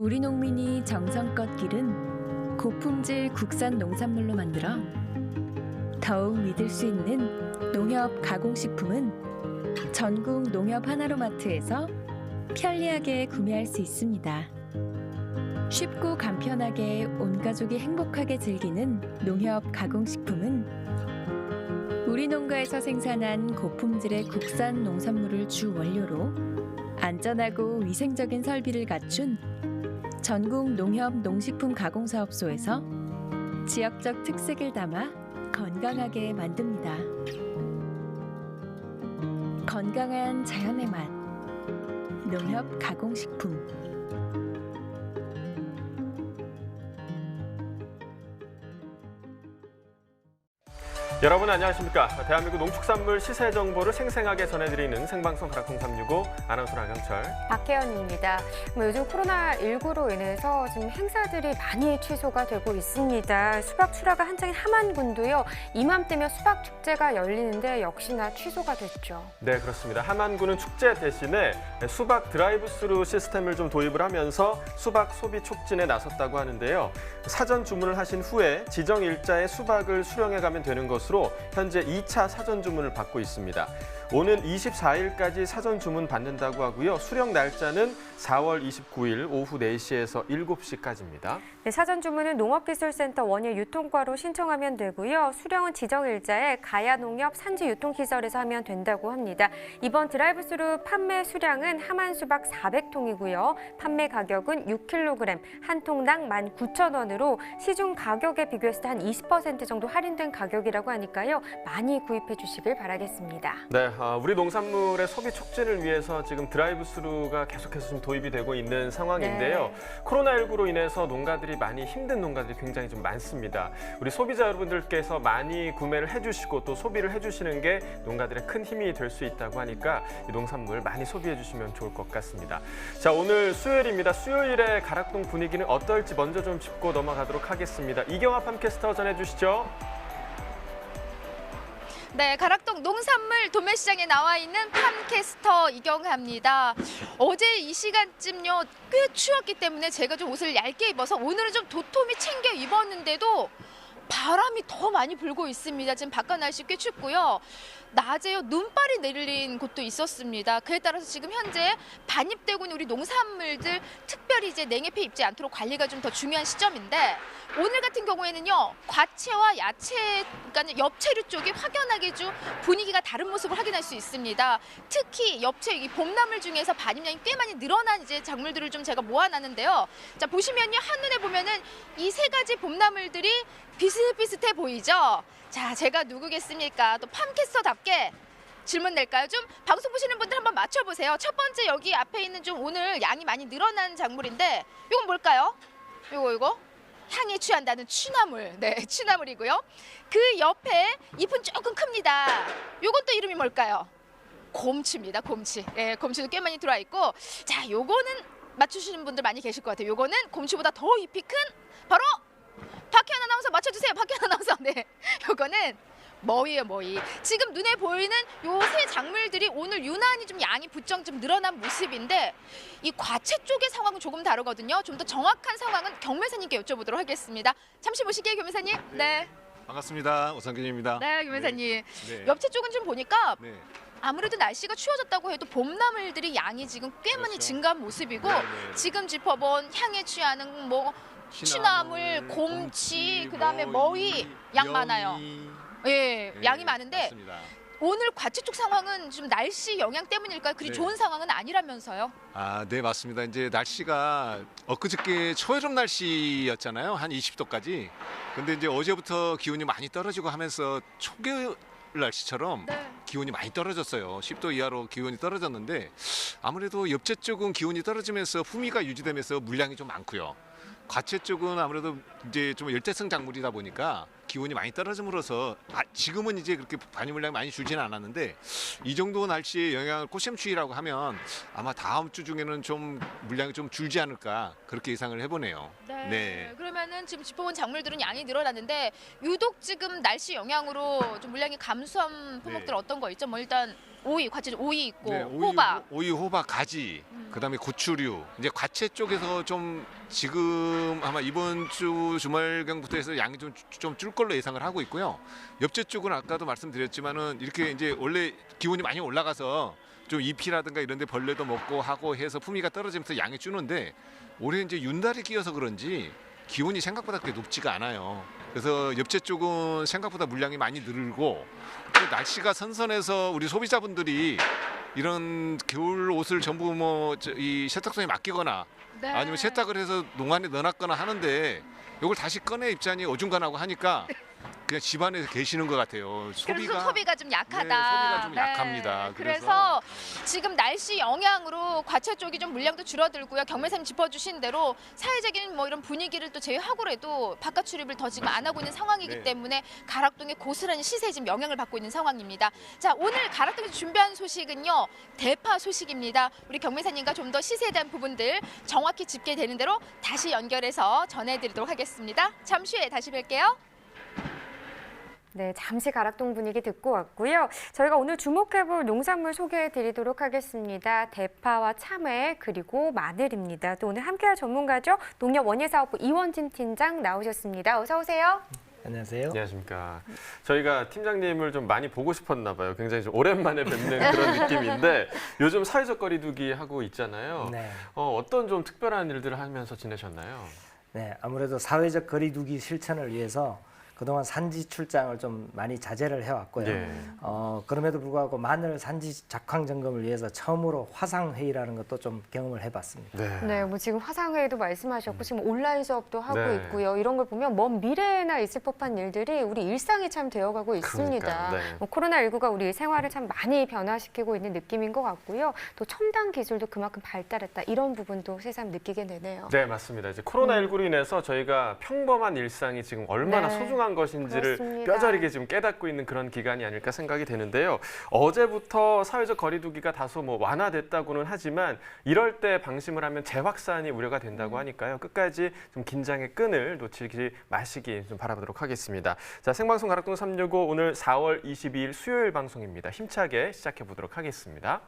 우리 농민이 정성껏 기른 고품질 국산 농산물로 만들어 더욱 믿을 수 있는 농협 가공식품은 전국 농협 하나로마트에서 편리하게 구매할 수 있습니다. 쉽고 간편하게 온 가족이 행복하게 즐기는 농협 가공식품은 우리 농가에서 생산한 고품질의 국산 농산물을 주 원료로 안전하고 위생적인 설비를 갖춘 전국 농협 농식품 가공사업소에서 지역적 특색을 담아 건강하게 만듭니다. 건강한 자연의 맛, 농협 가공식품. 여러분 안녕하십니까? 대한민국 농축산물 시세 정보를 생생하게 전해드리는 생방송 가락통 365 아나운서 나경철, 박혜연입니다. 요즘 코로나19로 인해서 지금 행사들이 많이 취소가 되고 있습니다. 수박 출하가 한창인 함안군도요. 이맘때면 수박 축제가 열리는데 역시나 취소가 됐죠. 네, 그렇습니다. 함안군은 축제 대신에 수박 드라이브스루 시스템을 좀 도입을 하면서 수박 소비 촉진에 나섰다고 하는데요. 사전 주문을 하신 후에 지정 일자에 수박을 수령해 가면 되는 것으로 현재 2차 사전 주문을 받고 있습니다. 오는 24일까지 사전 주문 받는다고 하고요. 수령 날짜는 4월 29일 오후 4시에서 7시까지입니다. 네, 사전 주문은 농업기술센터 원예 유통과로 신청하면 되고요. 수령은 지정 일자에 가야농협 산지유통시설에서 하면 된다고 합니다. 이번 드라이브스루 판매 수량은 함안수박 400통이고요. 판매 가격은 6kg, 한 통당 19,000원으로 시중 가격에 비교했을 때 한 20% 정도 할인된 가격이라고 하니까요. 많이 구입해 주시길 바라겠습니다. 네, 우리 농산물의 소비 촉진을 위해서 지금 드라이브스루가 계속해서 좀 도입이 되고 있는 상황인데요. 네. 코로나19로 인해서 농가들이 많이 힘든 농가들이 굉장히 좀 많습니다. 우리 소비자 여러분들께서 많이 구매를 해주시고 또 소비를 해주시는 게 농가들의 큰 힘이 될 수 있다고 하니까 이 농산물 많이 소비해 주시면 좋을 것 같습니다. 자, 오늘 수요일입니다. 수요일의 가락동 분위기는 어떨지 먼저 좀 짚고 넘어가도록 하겠습니다. 이경아 팜캐스터 전해주시죠. 네, 가락동 농산물 도매시장에 나와 있는 팜캐스터 이경아입니다. 어제 이 시간쯤요 꽤 추웠기 때문에 제가 좀 옷을 얇게 입어서 오늘은 좀 도톰히 챙겨 입었는데도 바람이 더 많이 불고 있습니다. 지금 바깥 날씨 꽤 춥고요. 낮에요 눈발이 내린 곳도 있었습니다. 그에 따라서 지금 현재 반입되고 있는 우리 농산물들 특별히 이제 냉해패 입지 않도록 관리가 좀 더 중요한 시점인데 오늘 같은 경우에는요 과채와 야채, 그러니까 엽채류 쪽이 확연하게 좀 분위기가 다른 모습을 확인할 수 있습니다. 특히 엽채, 이 봄나물 중에서 반입량이 꽤 많이 늘어난 이제 작물들을 좀 제가 모아놨는데요. 자, 보시면요 한눈에 보면은 이 세 가지 봄나물들이 비슷비슷해 보이죠? 자, 제가 누구겠습니까? 또 팜캐스터답게 질문 낼까요? 좀 방송 보시는 분들 한번 맞춰보세요. 첫 번째 여기 앞에 있는 좀 오늘 양이 많이 늘어난 작물인데 이건 뭘까요? 이거 향에 취한다는 취나물. 네, 취나물이고요. 그 옆에 잎은 조금 큽니다. 이건 또 이름이 뭘까요? 곰치입니다. 곰치. 네, 곰치도 꽤 많이 들어와 있고, 자, 요거는 맞추시는 분들 많이 계실 것 같아요. 요거는 곰치보다 더 잎이 큰 바로 박혜연 아나운서 맞춰주세요. 박혜연 아나운서. 네, 요거는 머위예요, 머위. 지금 눈에 보이는 요 세 작물들이 오늘 유난히 좀 양이 부쩍 좀 늘어난 모습인데 이 과채 쪽의 상황은 조금 다르거든요. 좀 더 정확한 상황은 경매사님께 여쭤보도록 하겠습니다. 잠시 모실게요, 경매사님. 네. 반갑습니다. 오상균입니다. 네, 경매사님. 네. 엽채 쪽은 좀 보니까 네. 아무래도 날씨가 추워졌다고 해도 봄나물들이 양이 지금 꽤 많이 그렇죠. 증가한 모습이고 네, 네. 지금 짚어본 향에 취하는 뭐 취나물, 곰치, 그다음에 머위 양 많아요. 예, 네, 양이 많은데 맞습니다. 오늘 과채 쪽 상황은 좀 날씨 영향 때문일까요? 그리 네. 좋은 상황은 아니라면서요? 아, 네, 맞습니다. 이제 날씨가 엊그저께 초여름 날씨였잖아요. 한 20도까지. 근데 이제 어제부터 기온이 많이 떨어지고 하면서 초겨울 날씨처럼 네. 기온이 많이 떨어졌어요. 10도 이하로 기온이 떨어졌는데 아무래도 엽채 쪽은 기온이 떨어지면서 품위가 유지되면서 물량이 좀 많고요. 과채 쪽은 아무래도 이제 좀 열대성 작물이다 보니까 기온이 많이 떨어짐으로써 지금은 이제 그렇게 반입 물량이 많이 줄지는 않았는데 이 정도 날씨의 영향을 꽃샘추위라고 하면 아마 다음 주 중에는 좀 물량이 좀 줄지 않을까 그렇게 예상을 해보네요. 네. 그러면은 지금 짚어본 작물들은 양이 늘어났는데 유독 지금 날씨 영향으로 좀 물량이 감소한 품목들 네. 어떤 거 있죠? 뭐 일단 오이, 과채 오이 있고 네, 호박. 오이, 호박, 가지, 그다음에 고추류. 이제 과채 쪽에서 좀 지금 아마 이번 주 주말경부터 해서 양이 좀 줄 걸로 예상을 하고 있고요. 엽채 쪽은 아까도 말씀드렸지만은 이렇게 이제 원래 기온이 많이 올라가서 좀 잎이라든가 이런 데 벌레도 먹고 하고 해서 품위가 떨어지면서 양이 주는데 올해 이제 윤달이 끼어서 그런지 기온이 생각보다 그렇게 높지가 않아요. 그래서 엽채 쪽은 생각보다 물량이 많이 늘고 또 날씨가 선선해서 우리 소비자분들이 이런 겨울 옷을 전부 뭐 이 세탁소에 맡기거나 네. 아니면 세탁을 해서 농안에 넣어놨거나 하는데 이걸 다시 꺼내 입자니 어중간하고 하니까 그냥 집안에 계시는 것 같아요. 그래서 소비가 좀 약하다. 네, 소비가 좀 약합니다. 그래서 지금 날씨 영향으로 과채 쪽이 좀 물량도 줄어들고요. 경매사님 짚어주신 대로 사회적인 뭐 이런 분위기를 또 제외하고라도 바깥 출입을 더 지금 안 하고 있는 상황이기 네. 때문에 가락동의 고스란히 시세에 지금 영향을 받고 있는 상황입니다. 자, 오늘 가락동에서 준비한 소식은요. 대파 소식입니다. 우리 경매사님과 좀 더 시세에 대한 부분들 정확히 집계되는 대로 다시 연결해서 전해드리도록 하겠습니다. 잠시 후에 다시 뵐게요. 네, 잠시 가락동 분위기 듣고 왔고요. 저희가 오늘 주목해볼 농산물 소개해드리도록 하겠습니다. 대파와 참외 그리고 마늘입니다. 또 오늘 함께할 전문가죠. 농협 원예사업부 이원진 팀장 나오셨습니다. 어서 오세요. 안녕하세요. 안녕하십니까. 저희가 팀장님을 좀 많이 보고 싶었나 봐요. 굉장히 좀 오랜만에 뵙는 그런 느낌인데 요즘 사회적 거리두기 하고 있잖아요. 네. 어떤 좀 특별한 일들을 하면서 지내셨나요? 네, 아무래도 사회적 거리두기 실천을 위해서 그동안 산지 출장을 좀 많이 자제를 해왔고요. 예. 그럼에도 불구하고 마늘 산지 작황 점검을 위해서 처음으로 화상 회의라는 것도 좀 경험을 해봤습니다. 네, 뭐 지금 화상회의도 말씀하셨고 지금 온라인 수업도 하고 네. 있고요. 이런 걸 보면 먼 미래에나 있을 법한 일들이 우리 일상이 참 되어가고 있습니다. 그러니까요. 네. 뭐 코로나19가 우리 생활을 참 많이 변화시키고 있는 느낌인 것 같고요. 또 첨단 기술도 그만큼 발달했다. 이런 부분도 새삼 느끼게 되네요. 네, 맞습니다. 이제 코로나19로 인해서 저희가 평범한 일상이 지금 얼마나 네. 소중한 것인지를 그렇습니다. 뼈저리게 지금 깨닫고 있는 그런 기간이 아닐까 생각이 되는데요. 어제부터 사회적 거리두기가 다소 뭐 완화됐다고는 하지만 이럴 때 방심을 하면 재확산이 우려가 된다고 하니까요. 끝까지 좀 긴장의 끈을 놓치지 마시기 좀 바라보도록 하겠습니다. 자, 생방송 가락동 365 오늘 4월 22일 수요일 방송입니다. 힘차게 시작해 보도록 하겠습니다.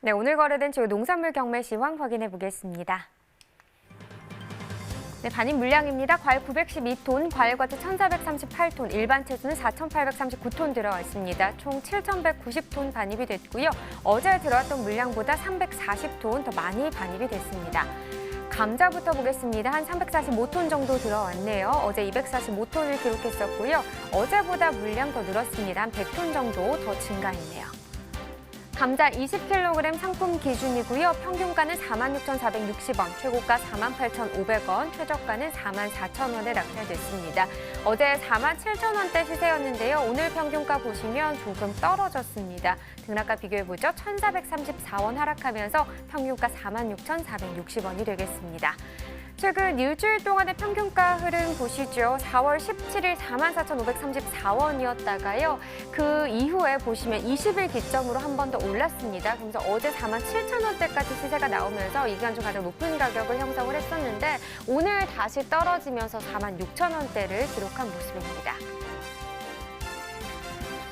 네, 오늘 거래된 주요 농산물 경매 시황 확인해 보겠습니다. 네, 반입 물량입니다. 과일 912톤, 과일과채 1,438톤, 일반 채소는 4,839톤 들어왔습니다. 총 7,190톤 반입이 됐고요. 어제 들어왔던 물량보다 340톤 더 많이 반입이 됐습니다. 감자부터 보겠습니다. 한 345톤 정도 들어왔네요. 어제 245톤을 기록했었고요. 어제보다 물량 더 늘었습니다. 한 100톤 정도 더 증가했네요. 감자 20kg 상품 기준이고요. 평균가는 46,460원, 최고가 48,500원, 최저가는 44,000원에 낙찰됐습니다. 어제 47,000원대 시세였는데요. 오늘 평균가 보시면 조금 떨어졌습니다. 등락과 비교해보죠. 1,434원 하락하면서 평균가 46,460원이 되겠습니다. 최근 일주일 동안의 평균가 흐름 보시죠. 4월 17일 44,534원이었다가요. 그 이후에 보시면 20일 기점으로 한 번 더 올랐습니다. 그래서 어제 47,000원대까지 시세가 나오면서 이 기간 중 가장 높은 가격을 형성을 했었는데 오늘 다시 떨어지면서 46,000원대를 기록한 모습입니다.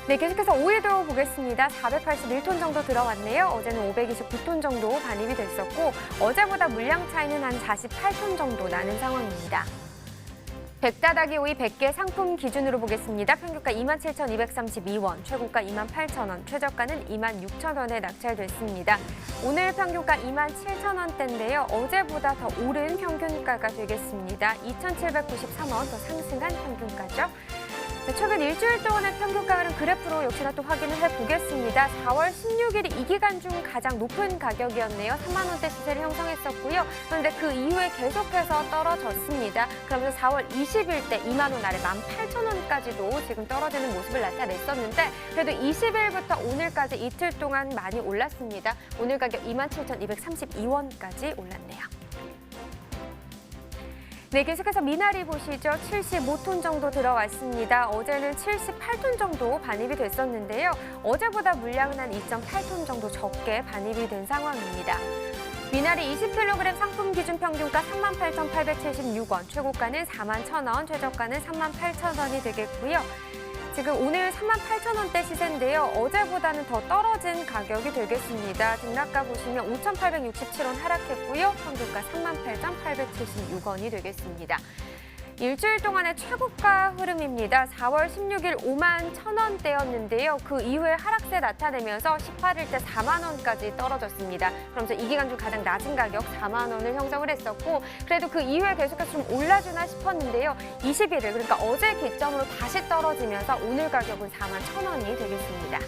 네, 계속해서 오이도 보겠습니다. 481톤 정도 들어왔네요. 어제는 529톤 정도 반입이 됐었고 어제보다 물량 차이는 한 48톤 정도 나는 상황입니다. 백다다기 오이 100개 상품 기준으로 보겠습니다. 평균가 27,232원, 최고가 28,000원, 최저가는 26,000원에 낙찰됐습니다. 오늘 평균가 27,000원대인데요. 어제보다 더 오른 평균가가 되겠습니다. 2,793원 더 상승한 평균가죠. 최근 일주일 동안의 평균가는 그래프로 역시나 또 확인을 해보겠습니다. 4월 16일이 이 기간 중 가장 높은 가격이었네요. 3만 원대 시세를 형성했었고요. 그런데 그 이후에 계속해서 떨어졌습니다. 그러면서 4월 20일 때 2만 원 아래 18,000원까지도 지금 떨어지는 모습을 나타냈었는데 그래도 20일부터 오늘까지 이틀 동안 많이 올랐습니다. 오늘 가격 27,232원까지 올랐네요. 네, 계속해서 미나리 보시죠. 75톤 정도 들어왔습니다. 어제는 78톤 정도 반입이 됐었는데요. 어제보다 물량은 한 2.8톤 정도 적게 반입이 된 상황입니다. 미나리 20kg 상품 기준 평균가 38,876원, 최고가는 41,000원, 최저가는 38,000원이 되겠고요. 지금 오늘 38,000원대 시세인데요. 어제보다는 더 떨어진 가격이 되겠습니다. 등락가 보시면 5,867원 하락했고요. 평균가 38,876원이 되겠습니다. 일주일 동안의 최고가 흐름입니다. 4월 16일 51,000원대였는데요. 그 이후에 하락세 나타내면서 18일 때 4만 원까지 떨어졌습니다. 그러면서 이 기간 중 가장 낮은 가격 4만 원을 형성을 했었고 그래도 그 이후에 계속해서 좀 올라주나 싶었는데요. 21일 그러니까 어제 기점으로 다시 떨어지면서 오늘 가격은 4만 1,000원이 되겠습니다.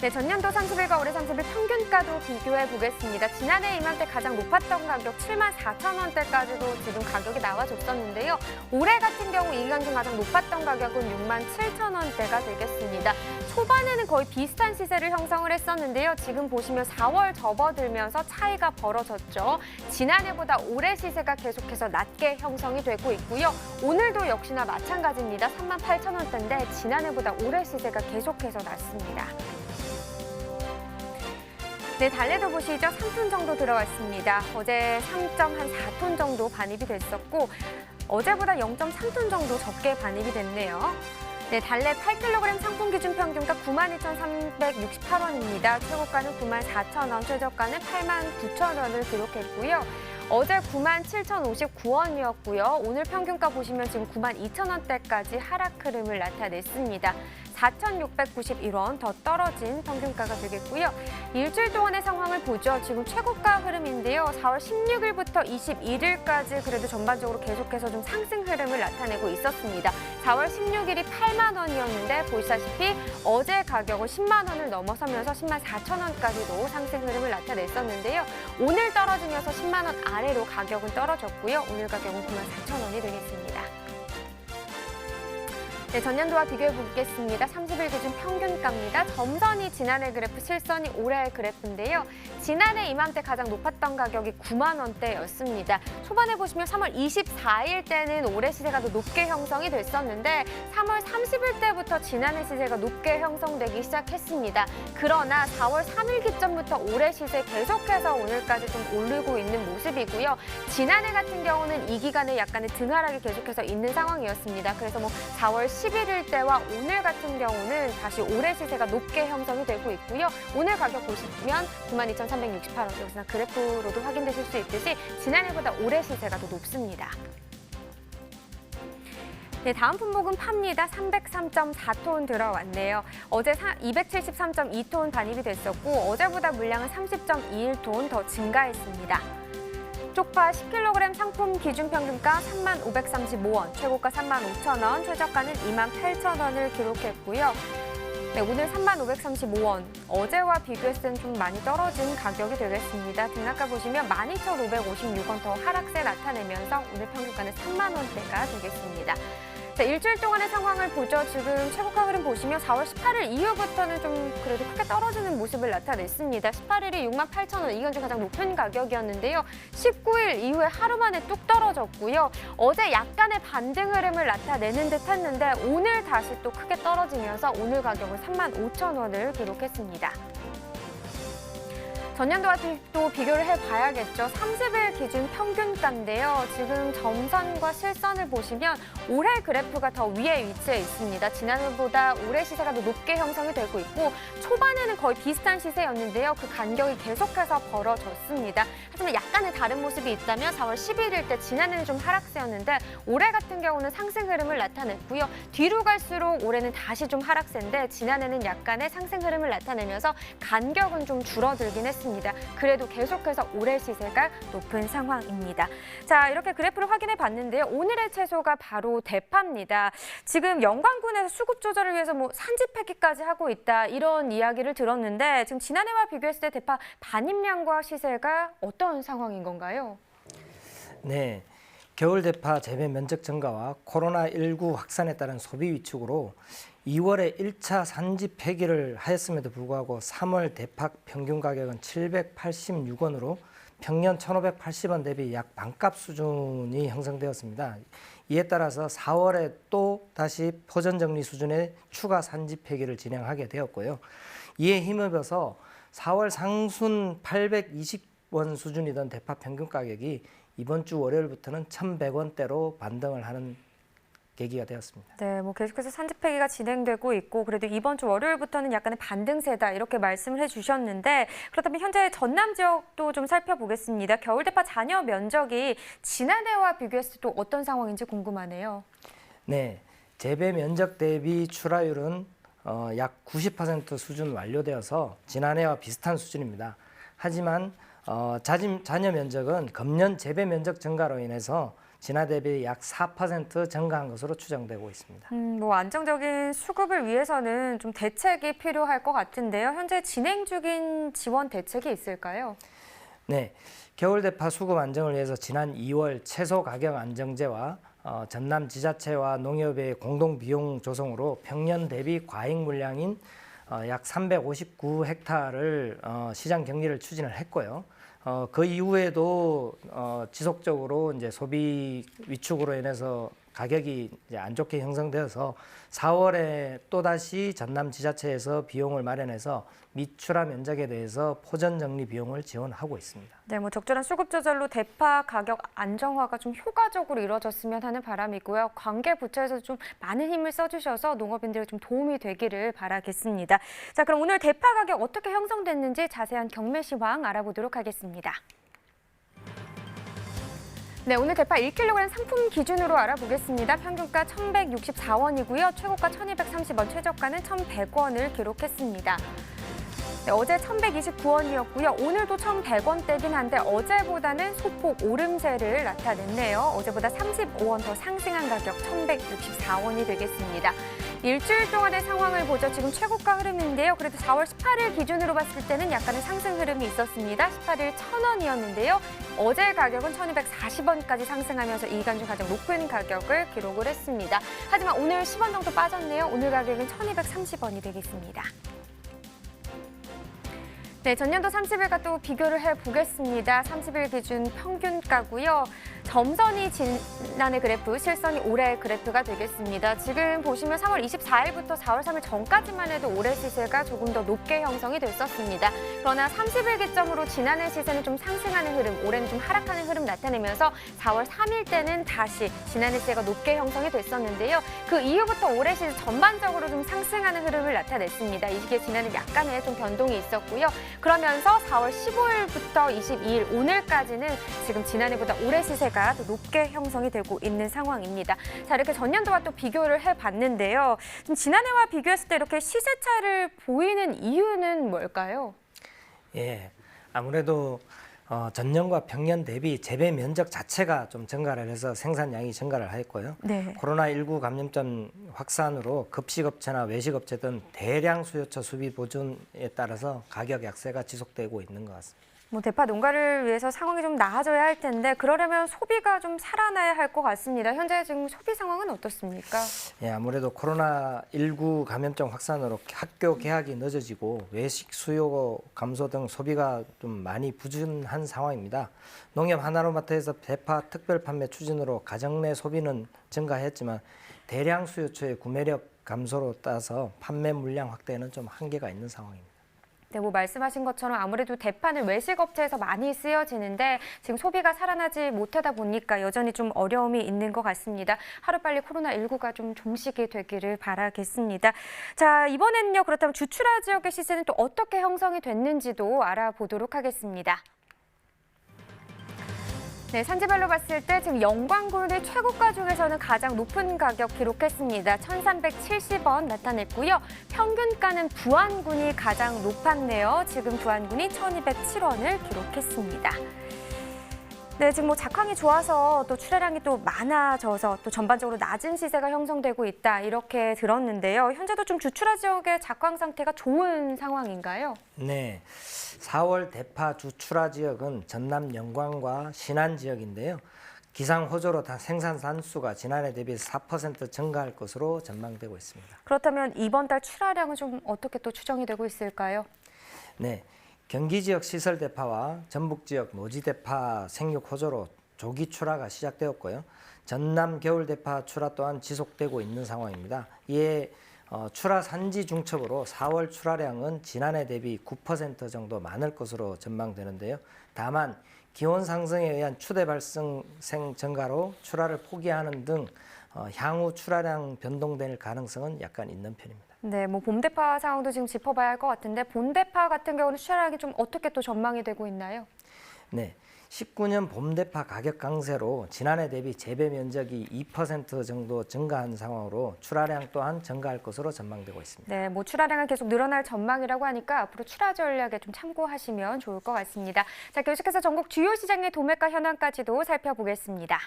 네, 전년도 30일과 올해 30일 평균가도 비교해 보겠습니다. 지난해 이맘때 가장 높았던 가격 74,000원대까지도 지금 가격이 나와줬었는데요. 올해 같은 경우 이 기간 중 가장 높았던 가격은 67,000원대가 되겠습니다. 초반에는 거의 비슷한 시세를 형성을 했었는데요. 지금 보시면 4월 접어들면서 차이가 벌어졌죠. 지난해보다 올해 시세가 계속해서 낮게 형성이 되고 있고요. 오늘도 역시나 마찬가지입니다. 38,000원대인데 지난해보다 올해 시세가 계속해서 낮습니다. 네, 달래도 보시죠. 3톤 정도 들어왔습니다. 어제 3.4톤 정도 반입이 됐었고 어제보다 0.3톤 정도 적게 반입이 됐네요. 네, 달래 8kg 상품 기준 평균가 92,368원입니다. 최고가는 94,000원, 최저가는 89,000원을 기록했고요. 어제 97,059원이었고요. 오늘 평균가 보시면 지금 92,000원대까지 하락 흐름을 나타냈습니다. 4,691원 더 떨어진 평균가가 되겠고요. 일주일 동안의 상황을 보죠. 지금 최고가 흐름인데요. 4월 16일부터 21일까지 그래도 전반적으로 계속해서 좀 상승 흐름을 나타내고 있었습니다. 4월 16일이 8만 원이었는데 보시다시피 어제 가격은 10만 원을 넘어서면서 10만 4천 원까지도 상승 흐름을 나타냈었는데요. 오늘 떨어지면서 10만 원 아래로 가격은 떨어졌고요. 오늘 가격은 9만 4천 원이 되겠습니다. 네, 전년도와 비교해 보겠습니다. 30일 기준 평균가입니다. 점선이 지난해 그래프, 실선이 올해 그래프인데요. 지난해 이맘때 가장 높았던 가격이 9만 원대였습니다. 초반에 보시면 3월 24일 때는 올해 시세가 더 높게 형성이 됐었는데 3월 30일 때부터 지난해 시세가 높게 형성되기 시작했습니다. 그러나 4월 3일 기점부터 올해 시세 계속해서 오늘까지 좀 오르고 있는 모습이고요. 지난해 같은 경우는 이 기간에 약간의 등하락이 계속해서 있는 상황이었습니다. 그래서 4월 11일 때와 오늘 같은 경우는 다시 올해 시세가 높게 형성이 되고 있고요. 오늘 가격 보시면 92,368원, 여기서 그래프로도 확인되실 수 있듯이 지난해보다 올해 시세가 더 높습니다. 네, 다음 품목은 파입니다. 303.4톤 들어왔네요. 어제 273.2톤 반입이 됐었고 어제보다 물량은 30.21톤 더 증가했습니다. 쪽파 10kg 상품 기준 평균가 35,535원, 최고가 35,000원, 최저가는 28,000원을 기록했고요. 네, 오늘 35,535원, 어제와 비교했을 땐 좀 많이 떨어진 가격이 되겠습니다. 등락가 보시면 12,556원 더 하락세 나타내면서 오늘 평균가는 3만 원대가 되겠습니다. 자, 일주일 동안의 상황을 보죠. 지금 최고가 흐름 보시면 4월 18일 이후부터는 좀 그래도 크게 떨어지는 모습을 나타냈습니다. 18일이 68,000원, 이건 좀 가장 높은 가격이었는데요. 19일 이후에 하루 만에 뚝 떨어졌고요. 어제 약간의 반등 흐름을 나타내는 듯 했는데 오늘 다시 또 크게 떨어지면서 오늘 가격은 35,000원을 기록했습니다. 전년도와 또 비교를 해봐야겠죠. 30일 기준 평균가인데요. 지금 점선과 실선을 보시면 올해 그래프가 더 위에 위치해 있습니다. 지난해보다 올해 시세가 더 높게 형성이 되고 있고 초반에는 거의 비슷한 시세였는데요. 그 간격이 계속해서 벌어졌습니다. 하지만 약간의 다른 모습이 있다면 4월 11일 때 지난해는 좀 하락세였는데 올해 같은 경우는 상승 흐름을 나타냈고요. 뒤로 갈수록 올해는 다시 좀 하락세인데 지난해는 약간의 상승 흐름을 나타내면서 간격은 좀 줄어들긴 했습니다. 그래도 계속해서 올해 시세가 높은 상황입니다. 자, 이렇게 그래프를 확인해 봤는데요. 오늘의 채소가 바로 대파입니다. 지금 영광군에서 수급 조절을 위해서 산지 폐기까지 하고 있다 이런 이야기를 들었는데 지금 지난해와 비교했을 때 대파 반입량과 시세가 어떤 상황인 건가요? 네, 겨울 대파 재배 면적 증가와 코로나19 확산에 따른 소비 위축으로 2월에 1차 산지 폐기를 하였음에도 불구하고 3월 대파 평균 가격은 786원으로 평년 1,580원 대비 약 반값 수준이 형성되었습니다. 이에 따라서 4월에 또 다시 포전정리 수준의 추가 산지 폐기를 진행하게 되었고요. 이에 힘입어서 4월 상순 820원 수준이던 대파 평균 가격이 이번 주 월요일부터는 1,100원대로 반등을 하는 계기가 되었습니다. 네, 뭐 계속해서 산지폐기가 진행되고 있고 그래도 이번 주 월요일부터는 약간의 반등세다 이렇게 말씀을 해주셨는데 그렇다면 현재 전남 지역도 좀 살펴보겠습니다. 겨울 대파 잔여 면적이 지난해와 비교했을 때 또 어떤 상황인지 궁금하네요. 네, 재배 면적 대비 출하율은 약 90% 수준 완료되어서 지난해와 비슷한 수준입니다. 하지만 잔여 면적은 금년 재배 면적 증가로 인해서 지난 대비 약 4% 증가한 것으로 추정되고 있습니다. 뭐 안정적인 수급을 위해서는 좀 대책이 필요할 것 같은데요. 현재 진행 중인 지원 대책이 있을까요? 네, 겨울 대파 수급 안정을 위해서 지난 2월 채소 가격 안정제와 전남 지자체와 농협의 공동 비용 조성으로 평년 대비 과잉 물량인 약 359헥타를 시장 격리를 추진을 했고요. 그 이후에도 지속적으로 이제 소비 위축으로 인해서 가격이 이제 안 좋게 형성되어서 4월에 또다시 전남 지자체에서 비용을 마련해서 미출하 면적에 대해서 포전 정리 비용을 지원하고 있습니다. 네, 뭐 적절한 수급 조절로 대파 가격 안정화가 좀 효과적으로 이루어졌으면 하는 바람이고요. 관계 부처에서 좀 많은 힘을 써주셔서 농업인들에 좀 도움이 되기를 바라겠습니다. 자, 그럼 오늘 대파 가격 어떻게 형성됐는지 자세한 경매 시황 알아보도록 하겠습니다. 네, 오늘 대파 1kg 상품 기준으로 알아보겠습니다. 평균가 1,164원이고요. 최고가 1,230원, 최저가는 1,100원을 기록했습니다. 네, 어제 1,129원이었고요. 오늘도 1,100원대긴 한데 어제보다는 소폭 오름세를 나타냈네요. 어제보다 35원 더 상승한 가격 1,164원이 되겠습니다. 일주일 동안의 상황을 보죠. 지금 최고가 흐름인데요. 그래도 4월 18일 기준으로 봤을 때는 약간의 상승 흐름이 있었습니다. 18일 1,000원이었는데요. 어제 가격은 1,240원까지 상승하면서 이간 중 가장 높은 가격을 기록을 했습니다. 하지만 오늘 10원 정도 빠졌네요. 오늘 가격은 1,230원이 되겠습니다. 네, 전년도 30일과 또 비교를 해보겠습니다. 30일 기준 평균가고요. 점선이 지난해 그래프, 실선이 올해 그래프가 되겠습니다. 지금 보시면 3월 24일부터 4월 3일 전까지만 해도 올해 시세가 조금 더 높게 형성이 됐었습니다. 그러나 30일 기점으로 지난해 시세는 좀 상승하는 흐름, 올해는 좀 하락하는 흐름 나타내면서 4월 3일 때는 다시 지난해 시세가 높게 형성이 됐었는데요. 그 이후부터 올해 시세 전반적으로 좀 상승하는 흐름을 나타냈습니다. 이 시기에 지난해 약간의 좀 변동이 있었고요. 그러면서 4월 15일부터 22일 오늘까지는 지금 지난해보다 올해 시세가 더 높게 형성이 되고 있는 상황입니다. 자, 이렇게 전년도와 또 비교를 해봤는데요. 좀 지난해와 비교했을 때 이렇게 시세 차를 보이는 이유는 뭘까요? 예, 아무래도 전년과 평년 대비 재배 면적 자체가 좀 증가를 해서 생산량이 증가를 했고요. 네. 코로나19 감염점 확산으로 급식업체나 외식업체 등 대량 수요처 수비 보존에 따라서 가격 약세가 지속되고 있는 것 같습니다. 뭐 대파 농가를 위해서 상황이 좀 나아져야 할 텐데 그러려면 소비가 좀 살아나야 할 것 같습니다. 현재 지금 소비 상황은 어떻습니까? 예, 아무래도 코로나19 감염증 확산으로 학교 개학이 늦어지고 외식 수요 감소 등 소비가 좀 많이 부진한 상황입니다. 농협 하나로마트에서 대파 특별 판매 추진으로 가정 내 소비는 증가했지만 대량 수요처의 구매력 감소로 따라서 판매 물량 확대에는 좀 한계가 있는 상황입니다. 네, 뭐 말씀하신 것처럼 아무래도 대파는 외식업체에서 많이 쓰여지는데 지금 소비가 살아나지 못하다 보니까 여전히 좀 어려움이 있는 것 같습니다. 하루빨리 코로나19가 좀 종식이 되기를 바라겠습니다. 자, 이번에는요. 그렇다면 주출하 지역의 시세는 또 어떻게 형성이 됐는지도 알아보도록 하겠습니다. 네, 산지별로 봤을 때 지금 영광군의 최고가 중에서는 가장 높은 가격 기록했습니다. 1,370원 나타냈고요. 평균가는 부안군이 가장 높았네요. 지금 부안군이 1,207원을 기록했습니다. 네, 지금 뭐 작황이 좋아서 또 출하량이 또 많아져서 또 전반적으로 낮은 시세가 형성되고 있다 이렇게 들었는데요. 현재도 좀 주출하 지역의 작황 상태가 좋은 상황인가요? 네, 4월 대파 주출하 지역은 전남 영광과 신안 지역인데요. 기상 호조로 다 생산 산수가 지난해 대비 4% 증가할 것으로 전망되고 있습니다. 그렇다면 이번 달 출하량은 좀 어떻게 또 추정이 되고 있을까요? 네, 경기 지역 시설 대파와 전북 지역 노지 대파 생육 호조로 조기 출하가 시작되었고요. 전남 겨울 대파 출하 또한 지속되고 있는 상황입니다. 이에 출하 산지 중첩으로 4월 출하량은 지난해 대비 9% 정도 많을 것으로 전망되는데요. 다만 기온 상승에 의한 추대 발생 증가로 출하를 포기하는 등 향후 출하량 변동될 가능성은 약간 있는 편입니다. 네, 뭐 봄대파 상황도 지금 짚어봐야 할 것 같은데 본대파 같은 경우는 출하량이 좀 어떻게 또 전망이 되고 있나요? 네, 19년 봄대파 가격 강세로 지난해 대비 재배 면적이 2% 정도 증가한 상황으로 출하량 또한 증가할 것으로 전망되고 있습니다. 네, 뭐 출하량은 계속 늘어날 전망이라고 하니까 앞으로 출하 전략에 좀 참고하시면 좋을 것 같습니다. 자, 계속해서 전국 주요 시장의 도매가 현황까지도 살펴보겠습니다.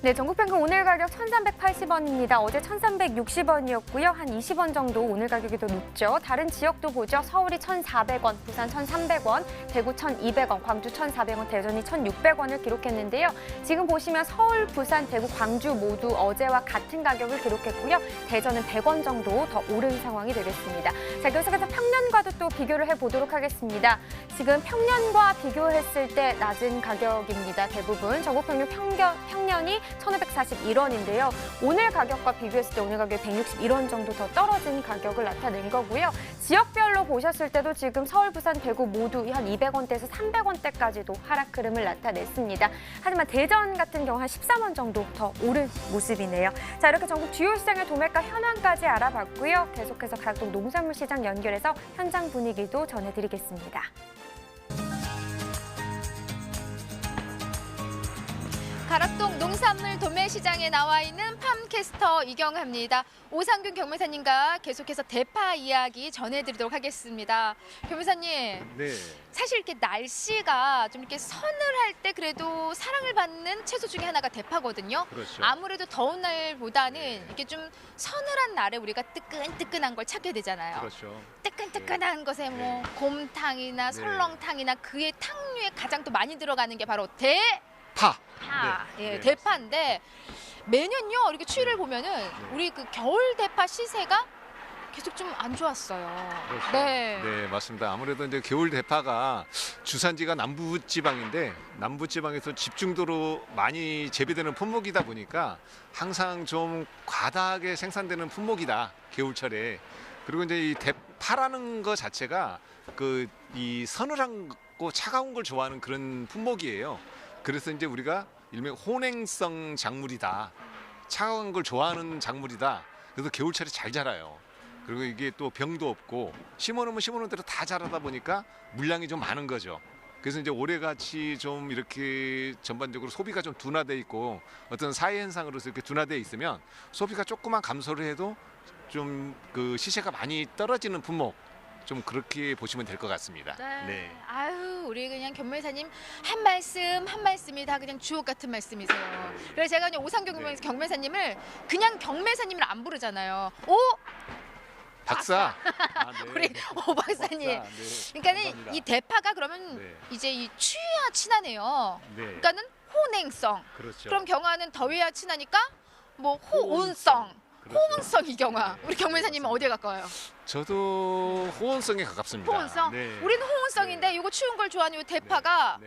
네, 전국평균 오늘 가격 1,380원입니다. 어제 1,360원이었고요. 한 20원 정도 오늘 가격이 더 높죠. 다른 지역도 보죠. 서울이 1,400원, 부산 1,300원, 대구 1,200원, 광주 1,400원, 대전이 1,600원을 기록했는데요. 지금 보시면 서울, 부산, 대구, 광주 모두 어제와 같은 가격을 기록했고요. 대전은 100원 정도 더 오른 상황이 되겠습니다. 자, 계속해서 평년과도 또 비교를 해보도록 하겠습니다. 지금 평년과 비교했을 때 낮은 가격입니다. 대부분 전국평균 평년이 1,541원인데요. 오늘 가격과 비교했을 때 오늘 가격이 161원 정도 더 떨어진 가격을 나타낸 거고요. 지역별로 보셨을 때도 지금 서울, 부산, 대구 모두 한 200원대에서 300원대까지도 하락 흐름을 나타냈습니다. 하지만 대전 같은 경우 한 13원 정도 더 오른 모습이네요. 자, 이렇게 전국 주요 시장의 도매가 현황까지 알아봤고요. 계속해서 각종 농산물 시장 연결해서 현장 분위기도 전해드리겠습니다. 가락동 농산물 도매시장에 나와 있는 팜캐스터 이경하입니다. 오상균 경매사님과 계속해서 대파 이야기 전해드리도록 하겠습니다. 경매사님, 네. 사실 이렇게 날씨가 좀 이렇게 서늘할 때 그래도 사랑을 받는 채소 중에 하나가 대파거든요. 그렇죠. 아무래도 더운 날보다는 이렇게 좀 서늘한 날에 우리가 뜨끈뜨끈한 걸 찾게 되잖아요. 그렇죠. 뜨끈뜨끈한 것에 뭐 곰탕이나 설렁탕이나 그의 탕류에 가장 또 많이 들어가는 게 바로 파. 예, 네. 대파인데 매년요 이렇게 추이를 보면은 우리 그 겨울 대파 시세가 계속 좀 안 좋았어요. 그렇죠. 네. 네, 맞습니다. 아무래도 이제 겨울 대파가 주산지가 남부 지방인데 남부 지방에서 집중도로 많이 재배되는 품목이다 보니까 항상 좀 과다하게 생산되는 품목이다. 겨울철에. 그리고 이제 이 대파라는 것 자체가 이 서늘한 거 차가운 걸 좋아하는 그런 품목이에요. 그래서 이제 우리가 일명 혼행성 작물이다. 차가운 걸 좋아하는 작물이다. 그래서 겨울철에 잘 자라요. 그리고 이게 또 병도 없고 심어놓으면 심어놓은 대로 다 자라다 보니까 물량이 좀 많은 거죠. 그래서 이제 올해같이 좀 이렇게 전반적으로 소비가 좀 둔화돼 있고 어떤 사회 현상으로서 이렇게 둔화돼 있으면 소비가 조금만 감소를 해도 좀 그 시세가 많이 떨어지는 품목. 좀 그렇게 보시면 될 것 같습니다. 네. 아유, 우리 그냥 경매사님 한 말씀이 다 그냥 주옥 같은 말씀이세요. 그래서 제가 그냥 오상경 경매사님을 그냥 경매사님을 안 부르잖아요. 박사. 네. 우리 오 박사님. 그러니까는 이 대파가 그러면 이제 이 추위와 친하네요. 그러니까는 혼행성. 그렇죠. 그럼 경화는 더위와 친하니까 뭐 호온성. 호응성 이경화. 우리 경매사님은 어디에 가까워요? 저도 호응성에 가깝습니다. 호응성? 네. 우리는 호응성인데 이거 추운 걸 좋아하는 이 대파가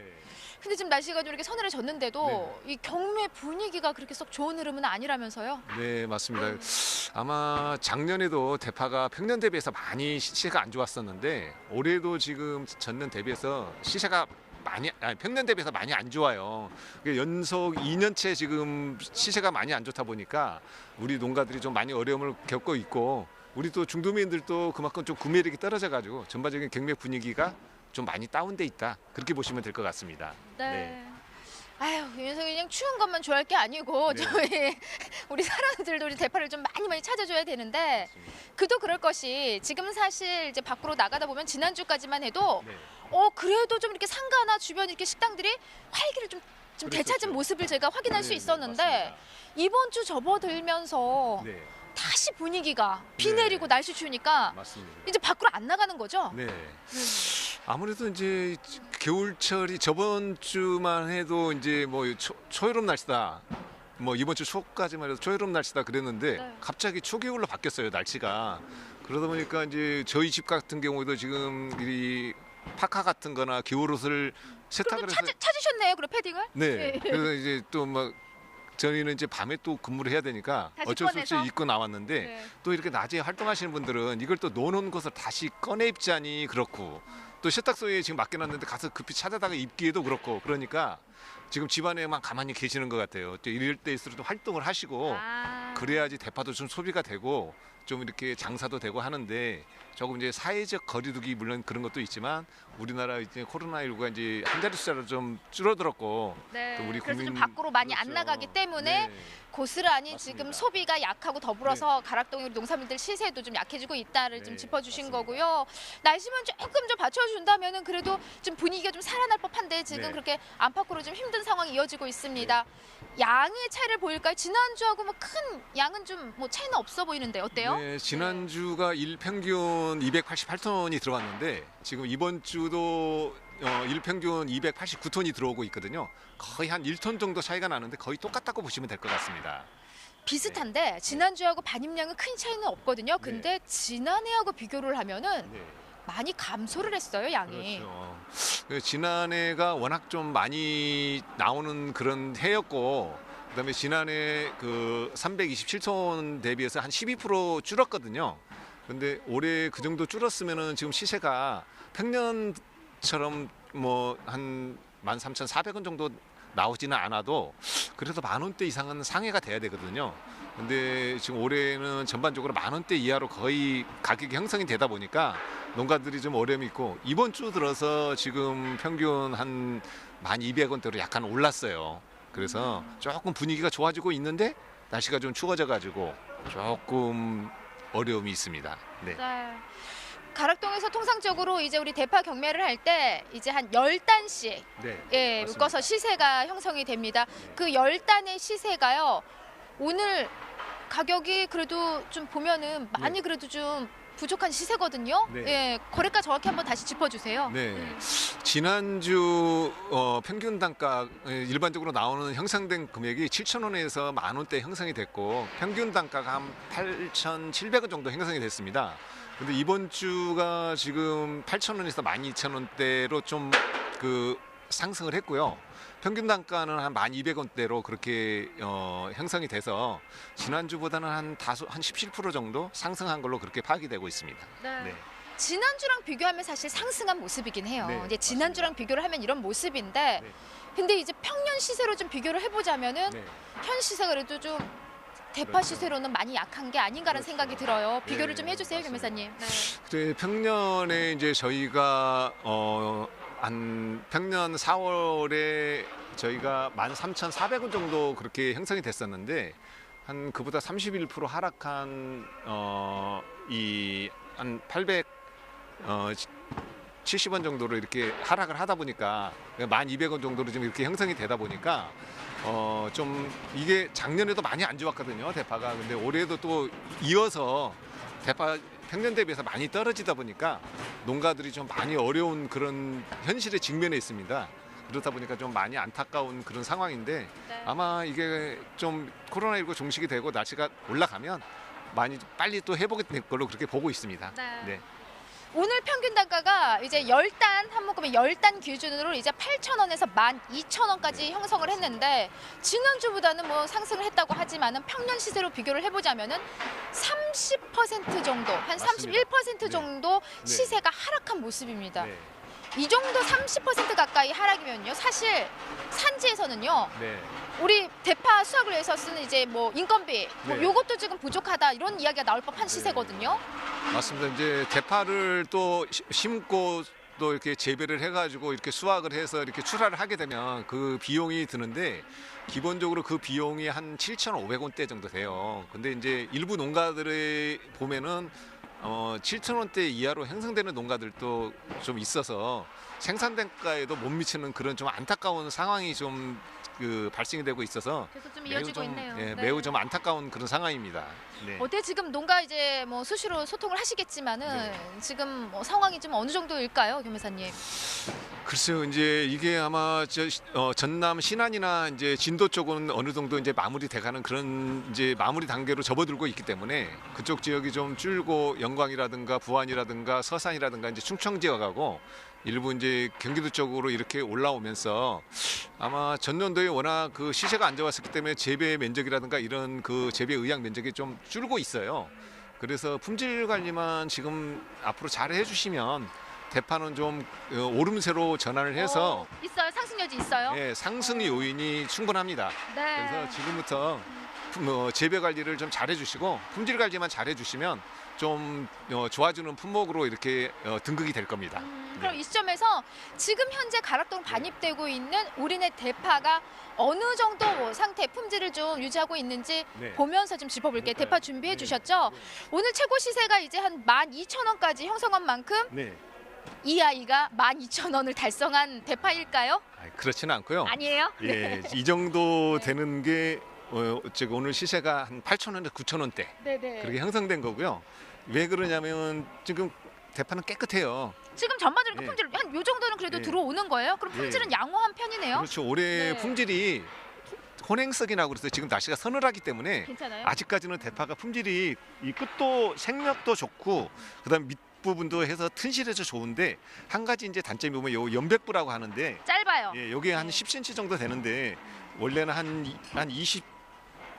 근데 지금 날씨가 좀 이렇게 서늘해졌는데도 이 경매 분위기가 그렇게 썩 좋은 흐름은 아니라면서요? 네, 맞습니다. 아마 작년에도 대파가 평년 대비해서 많이 시세가 안 좋았었는데 올해도 지금 전년 대비해서 시세가 평년 대비해서 많이 안 좋아요. 연속 2년째 지금 시세가 많이 안 좋다 보니까 우리 농가들이 좀 많이 어려움을 겪고 있고 우리 또 중도민들도 그만큼 좀 구매력이 떨어져가지고 전반적인 경매 분위기가 좀 많이 다운돼 있다. 그렇게 보시면 될 것 같습니다. 네. 아유, 이 녀석이 그냥 추운 것만 좋아할 게 아니고 저희 우리 사람들도 우리 대파를 좀 많이 찾아줘야 되는데 그도 그럴 것이 지금 사실 이제 밖으로 나가다 보면 지난주까지만 해도 그래도 좀 이렇게 상가나 주변 이렇게 식당들이 활기를 좀 되찾은 모습을 제가 확인할 수 있었는데 맞습니다. 이번 주 접어들면서 다시 분위기가 비 내리고 날씨 추우니까 맞습니다. 이제 밖으로 안 나가는 거죠? 네. 아무래도 이제 겨울철이 저번 주만 해도 이제 뭐 초여름 날씨다. 뭐 이번 주 초까지만 해도 초여름 날씨다 그랬는데 네. 갑자기 초겨울로 바뀌었어요 날씨가. 그러다 보니까 이제 저희 집 같은 경우에도 지금 이 파카 같은 거나 겨울옷을 세탁을 그럼 해서 찾으셨네요, 그럼 패딩을? 네. 그래서 이제 또 막 저희는 이제 밤에 또 근무를 해야 되니까 다시 어쩔 수 없이 꺼내서? 입고 나왔는데 네. 또 이렇게 낮에 활동하시는 분들은 이걸 또 놓는 것을 다시 꺼내 입자니 그렇고 또 세탁소에 지금 맡겨놨는데 가서 급히 찾아다가 입기에도 그렇고 그러니까 지금 집안에만 가만히 계시는 것 같아요. 또 이럴 때일수록 좀 활동을 하시고 아. 그래야지 대파도 좀 소비가 되고 좀 이렇게 장사도 되고 하는데 조금 이제 사회적 거리두기 물론 그런 것도 있지만 우리나라 이제 코로나19가 이제 한 자리 숫자로 좀 줄어들었고 네. 또 우리 그래서 좀 국민- 밖으로 많이 안 그렇죠. 나가기 때문에 네. 고스란히 맞습니다. 지금 소비가 약하고 더불어서 가락동의 우리 농산물들 시세도 좀 약해지고 있다를 네, 좀 짚어주신 맞습니다. 거고요. 날씨만 조금 좀 받쳐준다면은 그래도 좀 분위기가 좀 살아날 법한데 지금 네. 그렇게 안팎으로 좀 힘든 상황이 이어지고 있습니다. 양의 차이를 보일까요? 지난주하고 뭐 큰 양은 좀 뭐 차이는 없어 보이는데 어때요? 네, 지난주가 일평균 288톤이 들어왔는데 지금 이번 주도 일평균 289톤이 들어오고 있거든요. 거의 한 1톤 정도 차이가 나는데 거의 똑같다고 보시면 될 것 같습니다. 비슷한데 지난주하고 반입량은 큰 차이는 없거든요. 근데 지난해하고 비교를 하면은 네. 많이 감소를 했어요, 양이. 그렇죠. 지난해가 워낙 좀 많이 나오는 그런 해였고 그다음에 지난해 그 327톤 대비해서 한 12% 줄었거든요. 근데 올해 그 정도 줄었으면은 지금 시세가 평년처럼 뭐 한 13,400원 정도 나오지는 않아도 그래도 10,000원대 이상은 상회가 돼야 되거든요. 근데 지금 올해는 전반적으로 10,000원대 이하로 거의 가격이 형성이 되다 보니까 농가들이 좀 어려움이 있고 이번 주 들어서 지금 평균 한 1,200원대로 약간 올랐어요. 그래서 조금 분위기가 좋아지고 있는데 날씨가 좀 추워져 가지고 조금 어려움이 있습니다. 네. 네. 가락동에서 통상적으로 이제 우리 대파 경매를 할 때 이제 한 10단씩 네. 예, 맞습니다. 묶어서 시세가 형성이 됩니다. 그 10단의 시세가요. 오늘 가격이 그래도 좀 보면은 많이 그래도 좀 부족한 시세거든요. 네. 예, 거래가 정확히 한번 다시 짚어주세요. 네. 지난주 평균 단가 일반적으로 나오는 형성된 금액이 7,000원에서 10,000원대 형성이 됐고 평균 단가가 한 8,700원 정도 형성이 됐습니다. 근데 이번 주가 지금 8,000원에서 12,000원대로 좀 그 상승을 했고요. 평균 단가는 한 1,200원대로 그렇게 형성이 돼서 지난주보다는 한 17% 정도 상승한 걸로 그렇게 파악이 되고 있습니다. 네. 지난주랑 비교하면 사실 상승한 모습이긴 해요. 네, 이제 지난주랑 비교를 하면 이런 모습인데 네. 근데 이제 평년 시세로 좀 비교를 해보자면은 네. 현 시세가 그래도 좀 대파 그렇죠. 시세로는 많이 약한 게 아닌가라는 그렇죠. 생각이 들어요. 비교를 네, 좀 해주세요, 맞습니다. 김 회사님. 네. 그때 평년에 이제 저희가 한 평년 4월에 저희가 13,400원 정도 그렇게 형성이 됐었는데 한 그보다 31% 하락한 한 870원 정도로 이렇게 하락을 하다 보니까 1,200원 정도로 지금 이렇게 형성이 되다 보니까 좀 이게 작년에도 많이 안 좋았거든요 대파가. 근데 올해도 또 이어서 대파 평년 대비해서 많이 떨어지다 보니까 농가들이 좀 많이 어려운 그런 현실에 직면해 있습니다. 그렇다 보니까 좀 많이 안타까운 그런 상황인데 네. 아마 이게 좀 코로나19 종식이 되고 날씨가 올라가면 많이 빨리 또 회복이 될 걸로 그렇게 보고 있습니다. 네. 네. 오늘 평균 단가가 이제 10단 한 묶음에 10단 기준으로 이제 8,000원에서 12,000원까지 형성을 했는데 지난주보다는 뭐 상승을 했다고 하지만은 평년 시세로 비교를 해보자면은 30% 정도, 한 맞습니다. 31% 정도 네. 시세가 하락한 모습입니다. 네. 이 정도 30% 가까이 하락이면요, 사실 산지에서는요. 네. 우리 대파 수확을 위해서 쓰는 이제 뭐 인건비, 뭐 네. 요것도 지금 부족하다 이런 이야기가 나올 법한 시세거든요. 맞습니다. 이제 대파를 또 심고 또 이렇게 재배를 해가지고 이렇게 수확을 해서 이렇게 출하를 하게 되면 그 비용이 드는데 기본적으로 그 비용이 한 7,500원대 정도 돼요. 근데 이제 일부 농가들을 보면은 7,000원대 이하로 형성되는 농가들도 좀 있어서 생산대가에도 못 미치는 그런 좀 안타까운 상황이 좀 발생이 되고 있어서 계속 좀 매우 이어지고 좀, 있네요. 예, 네. 매우 좀 안타까운 그런 상황입니다. 네. 어때 지금 농가 이제 뭐 수시로 소통을 하시겠지만은 지금 뭐 상황이 좀 어느 정도일까요, 교매사님? 글쎄요, 이제 이게 아마 전남 신안이나 이제 진도 쪽은 어느 정도 이제 마무리돼가는 그런 이제 마무리 단계로 접어들고 있기 때문에 그쪽 지역이 좀 줄고 영광이라든가 부안이라든가 서산이라든가 이제 충청 지역하고 일부 이제 경기도 쪽으로 이렇게 올라오면서 아마 전년도에 워낙 그 시세가 안 좋았었기 때문에 재배 면적이라든가 이런 그 재배 의학 면적이 좀 줄고 있어요. 그래서 품질 관리만 지금 앞으로 잘 해주시면 대파는 좀 오름세로 전환을 해서 있어요. 상승 여지 있어요. 예, 상승 요인이 충분합니다. 네. 그래서 지금부터 재배 관리를 좀 잘해주시고 품질 관리만 잘해주시면 좀 좋아지는 품목으로 이렇게 등극이 될 겁니다. 그럼 이 시점에서 지금 현재 가락동 반입되고 있는 우리네 대파가 어느 정도 뭐 상태, 품질을 좀 유지하고 있는지 네. 보면서 좀 짚어볼게요. 그럴까요? 대파 준비해 주셨죠? 오늘 최고 시세가 이제 한 12,000원까지 형성한 만큼 네. 이 아이가 12,000원을 달성한 대파일까요? 그렇지는 않고요. 아니에요? 예, 이 정도 네. 되는 게 지금 오늘 시세가 한 8,000원에서 9,000원대 네네. 그렇게 형성된 거고요. 왜 그러냐면 지금 대파는 깨끗해요. 지금 전반적으로 예. 품질 한 요 정도는 그래도 예. 들어오는 거예요? 그럼 품질은 양호한 편이네요? 그렇죠. 올해 네. 품질이 혼행석이라고 그래서 지금 날씨가 서늘하기 때문에 괜찮아요? 아직까지는 대파가 품질이 이 끝도 생명도 좋고 그다음 밑 부분도 해서 튼실해서 좋은데 한 가지 이제 단점이 보면 요 연백부라고 하는데 짧아요. 예, 여기 한 네. 10cm 정도 되는데 원래는 한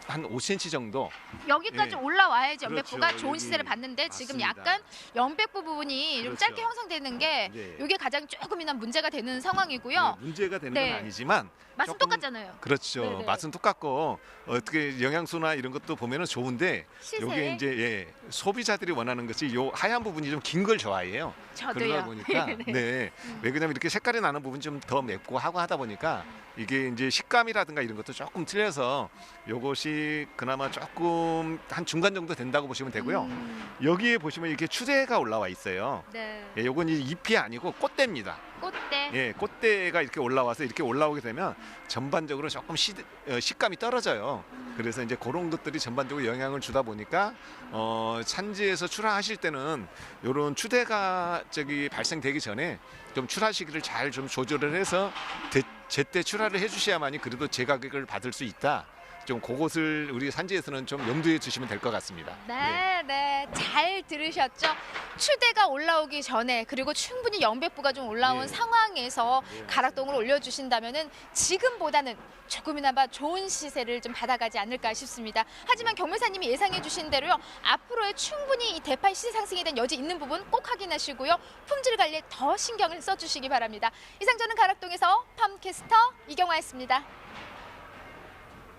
5cm 정도. 여기까지 예. 올라와야지 연백부가 그렇죠. 좋은 여기 시세를 받는데 지금 맞습니다. 약간 연백부 부분이 좀 그렇죠. 짧게 형성되는 게 네. 이게 가장 조금이나 문제가 되는 상황이고요. 네, 문제가 되는 네. 건 아니지만 맛은 조금- 똑같잖아요. 그렇죠. 네네. 맛은 똑같고 어떻게 영양소나 이런 것도 보면은 좋은데 시세. 요게 이제 예, 소비자들이 원하는 것이 요 하얀 부분이 좀 긴 걸 좋아해요. 저도요. 그러다 보니까 네. 왜 그러냐면 이렇게 색깔이 나는 부분이 좀 더 맵고 하고 하다 보니까 이게 이제 식감이라든가 이런 것도 조금 틀려서 요것이 그나마 조금 한 중간 정도 된다고 보시면 되고요. 여기에 보시면 이렇게 추대가 올라와 있어요. 네. 예, 요건 이 잎이 아니고 꽃대입니다. 꽃대. 예, 꽃대가 이렇게 올라와서 이렇게 올라오게 되면 전반적으로 조금 식감이 떨어져요. 그래서 이제 그런 것들이 전반적으로 영향을 주다 보니까 산지에서 출하하실 때는 이런 추대가 발생되기 전에 좀 출하 시기를 잘 좀 조절을 해서 제때 출하를 해주셔야만이 그래도 제 가격을 받을 수 있다. 좀 그것을 우리 산지에서는 좀 염두에 두시면 될 것 같습니다. 네, 네, 잘 들으셨죠? 추대가 올라오기 전에 그리고 충분히 연백부가 좀 올라온 네. 상황에서 가락동을 올려주신다면은 지금보다는 조금이나마 좋은 시세를 좀 받아가지 않을까 싶습니다. 하지만 경매사님이 예상해주신 대로요, 앞으로의 충분히 이 대파 시세 상승에 대한 여지 있는 부분 꼭 확인하시고요, 품질 관리에 더 신경을 써주시기 바랍니다. 이상 저는 가락동에서 팜캐스터 이경화였습니다.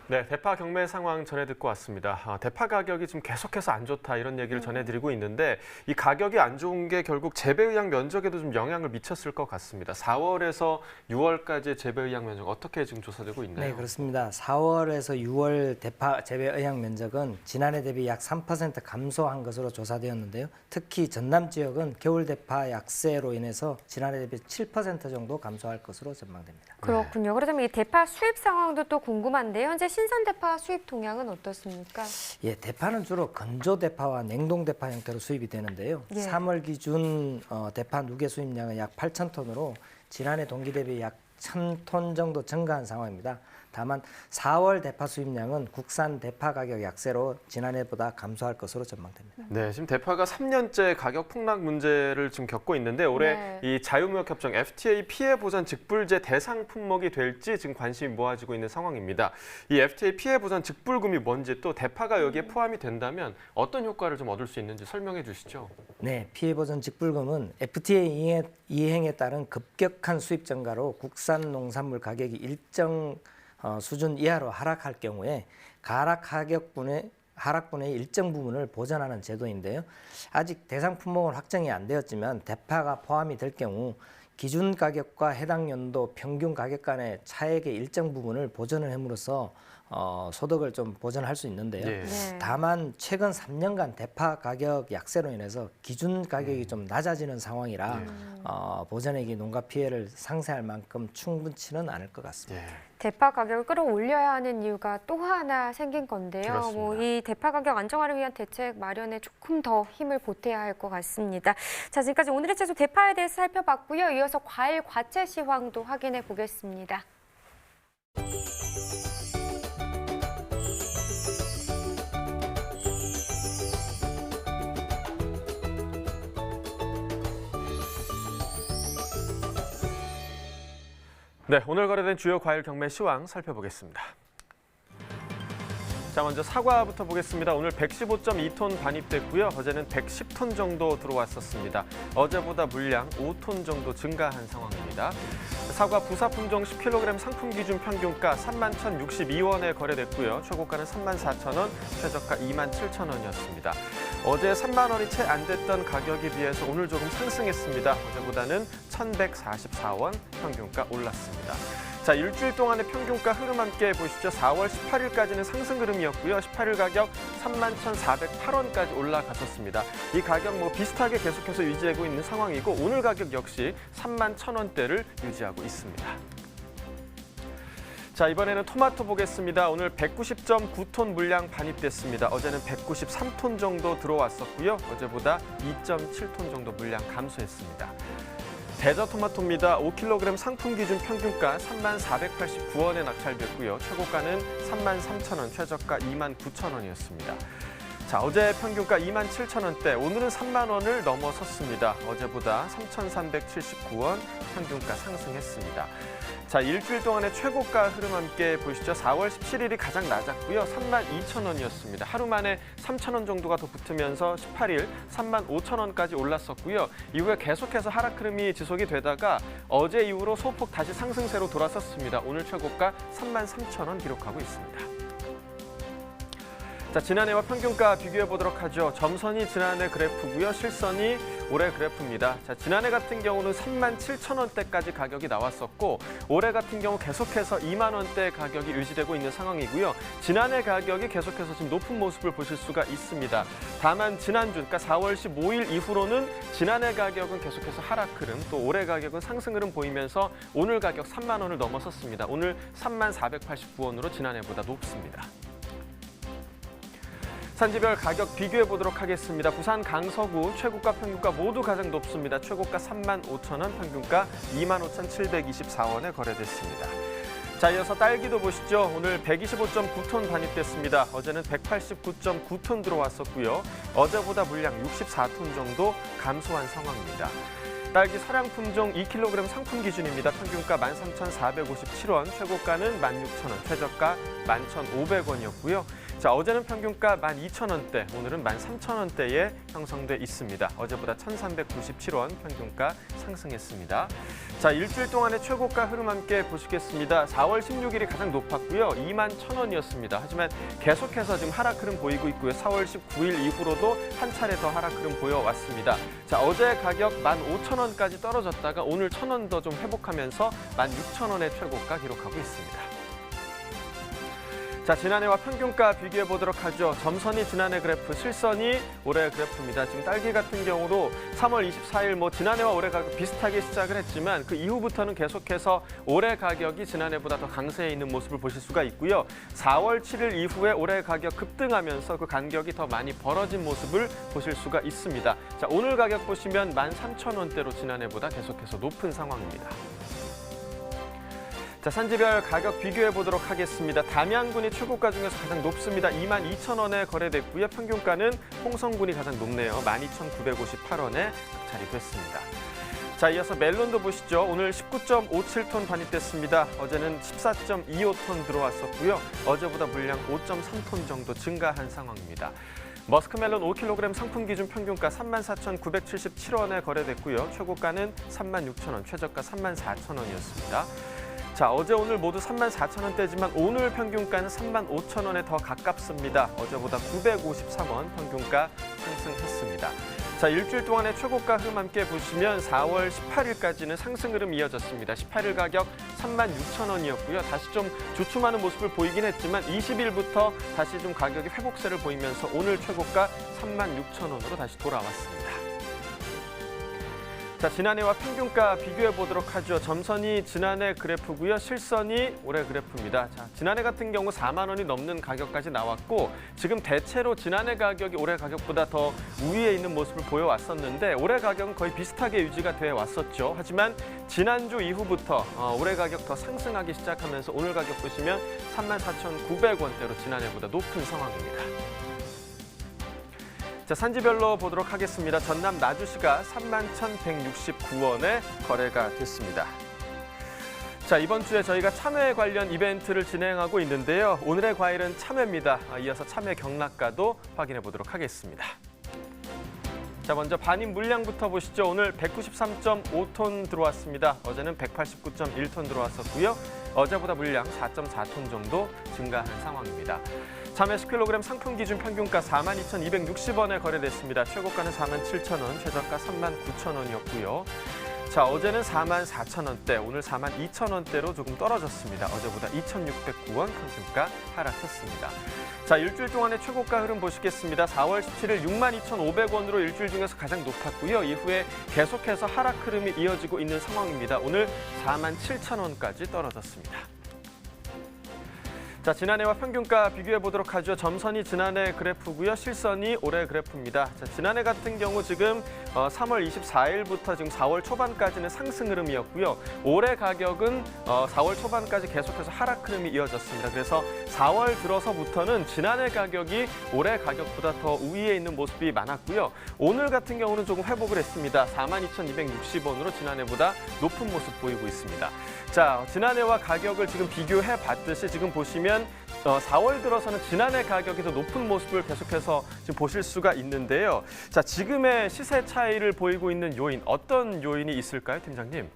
네, 대파 경매 상황 전해 듣고 왔습니다. 대파 가격이 지금 계속해서 안 좋다 이런 얘기를 전해드리고 있는데 이 가격이 안 좋은 게 결국 재배의학 면적에도 좀 영향을 미쳤을 것 같습니다. 4월에서 6월까지의 재배의학 면적 어떻게 지금 조사되고 있나요? 네, 그렇습니다. 4월에서 6월 대파 재배 의학 면적은 지난해 대비 약 3% 감소한 것으로 조사되었는데요. 특히 전남 지역은 겨울 대파 약세로 인해서 지난해 대비 7% 정도 감소할 것으로 전망됩니다. 그렇군요. 그렇다면 이 대파 수입 상황도 또 궁금한데요. 현재 신선 대파 수입 동향은 어떻습니까? 예, 대파는 주로 건조 대파와 냉동 대파 형태로 수입이 되는데요. 예. 3월 기준 대파 누계 수입량은 약 8,000톤으로 지난해 동기 대비 약 1,000톤 정도 증가한 상황입니다. 다만 4월 대파 수입량은 국산 대파 가격 약세로 지난해보다 감소할 것으로 전망됩니다. 네, 지금 대파가 3년째 가격 폭락 문제를 지금 겪고 있는데 올해 네. 이 자유무역협정 FTA 피해 보전 직불제 대상 품목이 될지 지금 관심이 모아지고 있는 상황입니다. 이 FTA 피해 보전 직불금이 뭔지 또 대파가 여기에 포함이 된다면 어떤 효과를 좀 얻을 수 있는지 설명해 주시죠. 네, 피해 보전 직불금은 FTA 이행에 따른 급격한 수입 증가로 국산 농산물 가격이 일정 수준 이하로 하락할 경우에 하락분의 일정 부분을 보전하는 제도인데요. 아직 대상 품목은 확정이 안 되었지만 대파가 포함이 될 경우 기준 가격과 해당 연도 평균 가격 간의 차액의 일정 부분을 보전을 함으로써 소득을 좀 보전할 수 있는데요. 예. 네. 다만 최근 3년간 대파 가격 약세로 인해서 기준 가격이 좀 낮아지는 상황이라 보전액이 농가 피해를 상쇄할 만큼 충분치는 않을 것 같습니다. 예. 대파 가격을 끌어올려야 하는 이유가 또 하나 생긴 건데요. 그렇습니다. 이 대파 가격 안정화를 위한 대책 마련에 조금 더 힘을 보태야 할 것 같습니다. 자, 지금까지 오늘의 채소 대파에 대해서 살펴봤고요. 이어서 과일 과채 시황도 확인해 보겠습니다. 네, 오늘 거래된 주요 과일 경매 시황 살펴보겠습니다. 자, 먼저 사과부터 보겠습니다. 오늘 115.2톤 반입됐고요. 어제는 110톤 정도 들어왔었습니다. 어제보다 물량 5톤 정도 증가한 상황입니다. 사과 부사 품종 10kg 상품 기준 평균가 31,062원에 거래됐고요. 최고가는 34,000원, 최저가 27,000원이었습니다. 어제 3만 원이 채 안 됐던 가격에 비해서 오늘 조금 상승했습니다. 어제보다는 1,144원 평균가 올랐습니다. 자, 일주일 동안의 평균가 흐름 함께 보시죠. 4월 18일까지는 상승 흐름이었고요. 18일 가격 31,408원까지 올라갔었습니다. 이 가격 비슷하게 계속해서 유지하고 있는 상황이고 오늘 가격 역시 31,000원대를 유지하고 있습니다. 자, 이번에는 토마토 보겠습니다. 오늘 190.9톤 물량 반입됐습니다. 어제는 193톤 정도 들어왔었고요. 어제보다 2.7톤 정도 물량 감소했습니다. 대저 토마토입니다. 5kg 상품 기준 평균가 34,489원에 낙찰됐고요. 최고가는 33,000원, 최저가 29,000원이었습니다. 자, 어제 평균가 27,000원대, 오늘은 3만 원을 넘어섰습니다. 어제보다 3,379원 평균가 상승했습니다. 자, 일주일 동안의 최고가 흐름 함께 보시죠. 4월 17일이 가장 낮았고요. 32,000원이었습니다. 하루 만에 3,000원 정도가 더 붙으면서 18일 35,000원까지 올랐었고요. 이후에 계속해서 하락 흐름이 지속이 되다가 어제 이후로 소폭 다시 상승세로 돌아섰습니다. 오늘 최고가 33,000원 기록하고 있습니다. 자, 지난해와 평균가 비교해 보도록 하죠. 점선이 지난해 그래프고요. 실선이 올해 그래프입니다. 자, 지난해 같은 경우는 37,000원대까지 가격이 나왔었고 올해 같은 경우 계속해서 2만 원대 가격이 유지되고 있는 상황이고요. 지난해 가격이 계속해서 지금 높은 모습을 보실 수가 있습니다. 다만 지난주, 그러니까 4월 15일 이후로는 지난해 가격은 계속해서 하락 흐름, 또 올해 가격은 상승 흐름 보이면서 오늘 가격 3만 원을 넘어섰습니다. 오늘 34,489원으로 지난해보다 높습니다. 산지별 가격 비교해 보도록 하겠습니다. 부산 강서구 최고가 평균가 모두 가장 높습니다. 최고가 35,000원, 평균가 25,724원에 거래됐습니다. 자, 이어서 딸기도 보시죠. 오늘 125.9톤 반입됐습니다. 어제는 189.9톤 들어왔었고요. 어제보다 물량 64톤 정도 감소한 상황입니다. 딸기 사량 품종 2kg 상품 기준입니다. 평균가 13,457원, 최고가는 16,000원, 최저가 11,500원이었고요. 자, 어제는 평균가 12,000원대, 오늘은 13,000원대에 형성돼 있습니다. 어제보다 1,397원 평균가 상승했습니다. 자, 일주일 동안의 최고가 흐름 함께 보시겠습니다. 4월 16일이 가장 높았고요. 21,000원이었습니다. 하지만 계속해서 지금 하락 흐름 보이고 있고요. 4월 19일 이후로도 한 차례 더 하락 흐름 보여왔습니다. 자, 어제 가격 15,000원까지 떨어졌다가 오늘 1,000원 더 좀 회복하면서 16,000원의 최고가 기록하고 있습니다. 자, 지난해와 평균가 비교해 보도록 하죠. 점선이 지난해 그래프, 실선이 올해 그래프입니다. 지금 딸기 같은 경우도 3월 24일 지난해와 올해 가격 비슷하게 시작을 했지만 그 이후부터는 계속해서 올해 가격이 지난해보다 더 강세에 있는 모습을 보실 수가 있고요. 4월 7일 이후에 올해 가격 급등하면서 그 간격이 더 많이 벌어진 모습을 보실 수가 있습니다. 자, 오늘 가격 보시면 13,000원대로 지난해보다 계속해서 높은 상황입니다. 자, 산지별 가격 비교해 보도록 하겠습니다. 담양군이 최고가 중에서 가장 높습니다. 22,000원에 거래됐고요. 평균가는 홍성군이 가장 높네요. 12,958원에 낙찰이 됐습니다. 자, 이어서 멜론도 보시죠. 오늘 19.57톤 반입됐습니다. 어제는 14.25톤 들어왔었고요. 어제보다 물량 5.3톤 정도 증가한 상황입니다. 머스크멜론 5kg 상품 기준 평균가 34,977원에 거래됐고요. 최고가는 36,000원, 최저가 34,000원이었습니다. 자, 어제 오늘 모두 34,000원대지만 오늘 평균가는 35,000원에 더 가깝습니다. 어제보다 953원 평균가 상승했습니다. 자, 일주일 동안의 최고가 흐름 함께 보시면 4월 18일까지는 상승 흐름 이어졌습니다. 18일 가격 36,000원이었고요. 다시 좀 주춤하는 모습을 보이긴 했지만 20일부터 다시 좀 가격이 회복세를 보이면서 오늘 최고가 36,000원으로 다시 돌아왔습니다. 자, 지난해와 평균가 비교해 보도록 하죠. 점선이 지난해 그래프고요. 실선이 올해 그래프입니다. 자, 지난해 같은 경우 4만 원이 넘는 가격까지 나왔고 지금 대체로 지난해 가격이 올해 가격보다 더 우위에 있는 모습을 보여왔었는데 올해 가격은 거의 비슷하게 유지가 돼 왔었죠. 하지만 지난주 이후부터 올해 가격 더 상승하기 시작하면서 오늘 가격 보시면 34,900원대로 지난해보다 높은 상황입니다. 자, 산지별로 보도록 하겠습니다. 전남 나주시가 31,169원에 거래가 됐습니다. 자, 이번 주에 저희가 참외 관련 이벤트를 진행하고 있는데요. 오늘의 과일은 참외입니다. 이어서 참외 경락가도 확인해 보도록 하겠습니다. 자, 먼저 반입 물량부터 보시죠. 오늘 193.5톤 들어왔습니다. 어제는 189.1톤 들어왔었고요. 어제보다 물량 4.4톤 정도 증가한 상황입니다. 참외 10kg 상품 기준 평균가 42,260원에 거래됐습니다. 최고가는 47,000원, 최저가 39,000원이었고요. 자, 어제는 44,000원대, 오늘 42,000원대로 조금 떨어졌습니다. 어제보다 2,609원 평균가 하락했습니다. 자, 일주일 동안의 최고가 흐름 보시겠습니다. 4월 17일 62,500원으로 일주일 중에서 가장 높았고요. 이후에 계속해서 하락 흐름이 이어지고 있는 상황입니다. 오늘 47,000원까지 떨어졌습니다. 자, 지난해와 평균가 비교해 보도록 하죠. 점선이 지난해 그래프고요. 실선이 올해 그래프입니다. 자, 지난해 같은 경우 지금 3월 24일부터 지금 4월 초반까지는 상승 흐름이었고요. 올해 가격은 4월 초반까지 계속해서 하락 흐름이 이어졌습니다. 그래서 4월 들어서부터는 지난해 가격이 올해 가격보다 더 우위에 있는 모습이 많았고요. 오늘 같은 경우는 조금 회복을 했습니다. 42,260원으로 지난해보다 높은 모습 보이고 있습니다. 자, 지난해와 가격을 지금 비교해 봤듯이 지금 보시면 4월 들어서는 지난해 가격이 더 높은 모습을 계속해서 지금 보실 수가 있는데요. 자, 지금의 시세 차이를 보이고 있는 요인, 어떤 요인이 있을까요, 팀장님?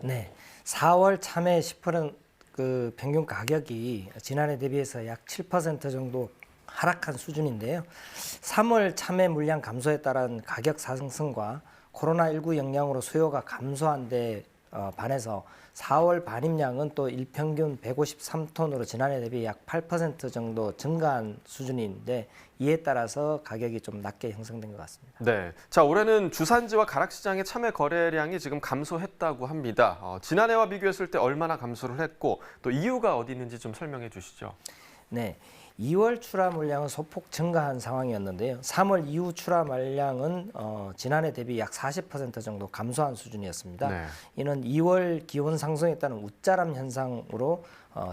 네, 4월 참외 10% 그 평균 가격이 지난해 대비해서 약 7% 정도 하락한 수준인데요. 3월 참외 물량 감소에 따른 가격 상승과 코로나19 영향으로 수요가 감소한 데 반해서 4월 반입량은 또 일평균 153톤으로 지난해 대비 약 8% 정도 증가한 수준인데 이에 따라서 가격이 좀 낮게 형성된 것 같습니다. 네, 자, 올해는 주산지와 가락시장의 참외 거래량이 지금 감소했다고 합니다. 지난해와 비교했을 때 얼마나 감소를 했고 또 이유가 어디 있는지 좀 설명해 주시죠. 네, 2월 출하 물량은 소폭 증가한 상황이었는데요. 3월 이후 출하 물량은 지난해 대비 약 40% 정도 감소한 수준이었습니다. 네. 이는 2월 기온 상승에 따른 웃자람 현상으로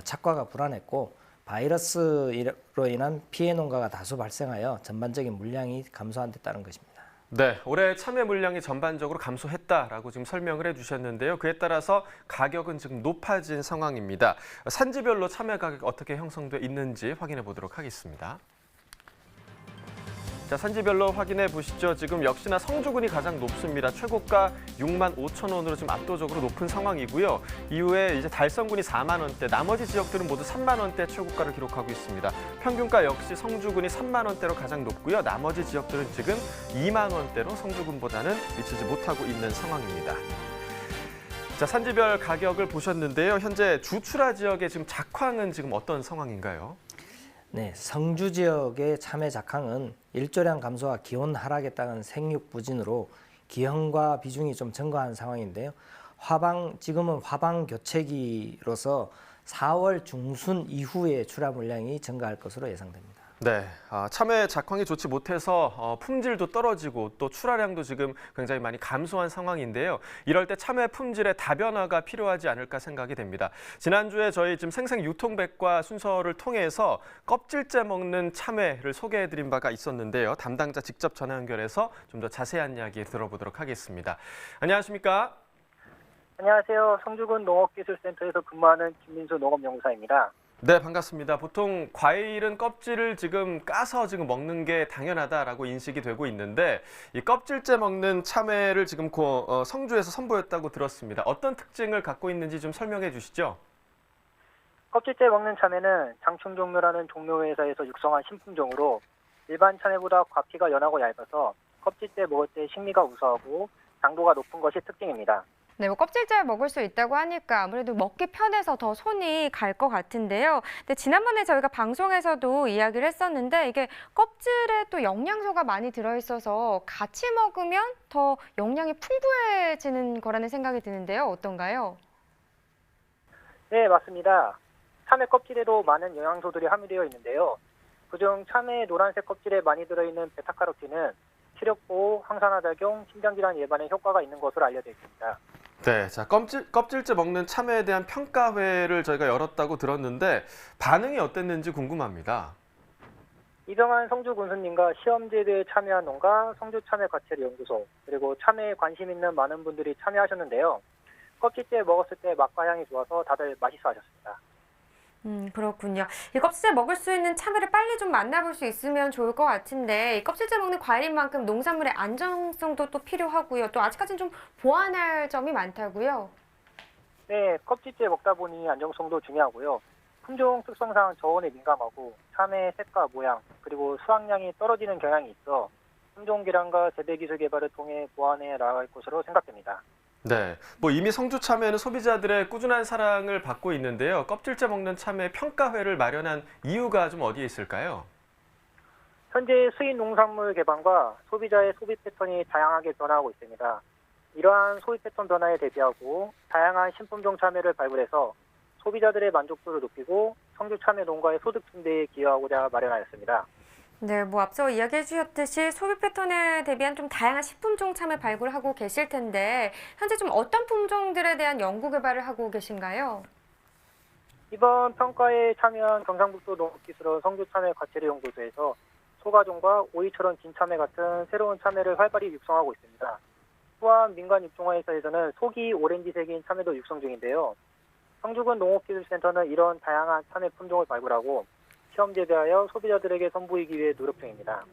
착과가 불안했고 바이러스로 인한 피해 농가가 다수 발생하여 전반적인 물량이 감소한 데 따른 것입니다. 네, 올해 참외 물량이 전반적으로 감소했다라고 지금 설명을 해주셨는데요. 그에 따라서 가격은 지금 높아진 상황입니다. 산지별로 참외 가격 어떻게 형성돼 있는지 확인해 보도록 하겠습니다. 자, 산지별로 확인해 보시죠. 지금 역시나 성주군이 가장 높습니다. 최고가 65,000원으로 지금 압도적으로 높은 상황이고요. 이후에 이제 달성군이 4만 원대, 나머지 지역들은 모두 3만 원대 최고가를 기록하고 있습니다. 평균가 역시 성주군이 3만 원대로 가장 높고요. 나머지 지역들은 지금 2만 원대로 성주군보다는 미치지 못하고 있는 상황입니다. 자, 산지별 가격을 보셨는데요. 현재 주출하 지역의 지금 작황은 지금 어떤 상황인가요? 네, 성주 지역의 참외 작황은 일조량 감소와 기온 하락에 따른 생육 부진으로 기형과 비중이 좀 증가한 상황인데요. 지금은 화방 교체기로서 4월 중순 이후에 출하 물량이 증가할 것으로 예상됩니다. 네, 참외 작황이 좋지 못해서 품질도 떨어지고 또 출하량도 지금 굉장히 많이 감소한 상황인데요. 이럴 때 참외 품질의 다변화가 필요하지 않을까 생각이 됩니다. 지난주에 저희 지금 생생 유통백과 순서를 통해서 껍질째 먹는 참외를 소개해드린 바가 있었는데요. 담당자 직접 전화 연결해서 좀 더 자세한 이야기 들어보도록 하겠습니다. 안녕하십니까? 안녕하세요. 성주군 농업기술센터에서 근무하는 김민수 농업연구사입니다. 네, 반갑습니다. 보통 과일은 껍질을 지금 까서 지금 먹는 게 당연하다라고 인식이 되고 있는데 이 껍질째 먹는 참외를 지금 성주에서 선보였다고 들었습니다. 어떤 특징을 갖고 있는지 좀 설명해 주시죠. 껍질째 먹는 참외는 장충종묘라는 종묘회사에서 육성한 신품종으로 일반 참외보다 과피가 연하고 얇아서 껍질째 먹을 때 식미가 우수하고 당도가 높은 것이 특징입니다. 네, 뭐 껍질째 먹을 수 있다고 하니까 아무래도 먹기 편해서 더 손이 갈 것 같은데요. 근데 지난번에 저희가 방송에서도 이야기를 했었는데 이게 껍질에 또 영양소가 많이 들어있어서 같이 먹으면 더 영양이 풍부해지는 거라는 생각이 드는데요. 어떤가요? 네, 맞습니다. 참외 껍질에도 많은 영양소들이 함유되어 있는데요. 그중 참외 노란색 껍질에 많이 들어있는 베타카로틴은 시력보호, 항산화작용, 심장질환 예방에 효과가 있는 것으로 알려져 있습니다. 네, 자 껍질째 먹는 참외에 대한 평가회를 저희가 열었다고 들었는데 반응이 어땠는지 궁금합니다. 이병환 성주 군수님과 시험제도에 참여한 농가 성주 참외 과채류 연구소 그리고 참외에 관심 있는 많은 분들이 참여하셨는데요. 껍질째 먹었을 때 맛과 향이 좋아서 다들 맛있어하셨습니다. 그렇군요. 이 껍질째 먹을 수 있는 참외를 빨리 좀 만나볼 수 있으면 좋을 것 같은데 이 껍질째 먹는 과일인 만큼 농산물의 안정성도 또 필요하고요. 또 아직까지는 좀 보완할 점이 많다고요. 네, 껍질째 먹다 보니 안정성도 중요하고요. 품종 특성상 저온에 민감하고 참외 색과 모양 그리고 수확량이 떨어지는 경향이 있어 품종 개량과 재배 기술 개발을 통해 보완해 나갈 것으로 생각됩니다. 네, 뭐 이미 성주 참외는 소비자들의 꾸준한 사랑을 받고 있는데요. 껍질째 먹는 참외 평가회를 마련한 이유가 좀 어디에 있을까요? 현재 수입 농산물 개방과 소비자의 소비 패턴이 다양하게 변화하고 있습니다. 이러한 소비 패턴 변화에 대비하고 다양한 신품종 참외를 발굴해서 소비자들의 만족도를 높이고 성주 참외 농가의 소득 증대에 기여하고자 마련하였습니다. 네, 뭐 앞서 이야기해 주셨듯이 소비 패턴에 대비한 좀 다양한 식품종 참외 발굴하고 계실 텐데 현재 좀 어떤 품종들에 대한 연구 개발을 하고 계신가요? 이번 평가에 참여한 경상북도 농업기술원 성주 참외 과채류 연구소에서 소가종과 오이처럼 긴 참외 같은 새로운 참외를 활발히 육성하고 있습니다. 또한 민간 육종회사에서는 속이 오렌지색인 참외도 육성 중인데요. 성주군 농업기술센터는 이런 다양한 참외 품종을 발굴하고 시험 재배하여 소비자들에게 선보이기 위해 노력 중입니다.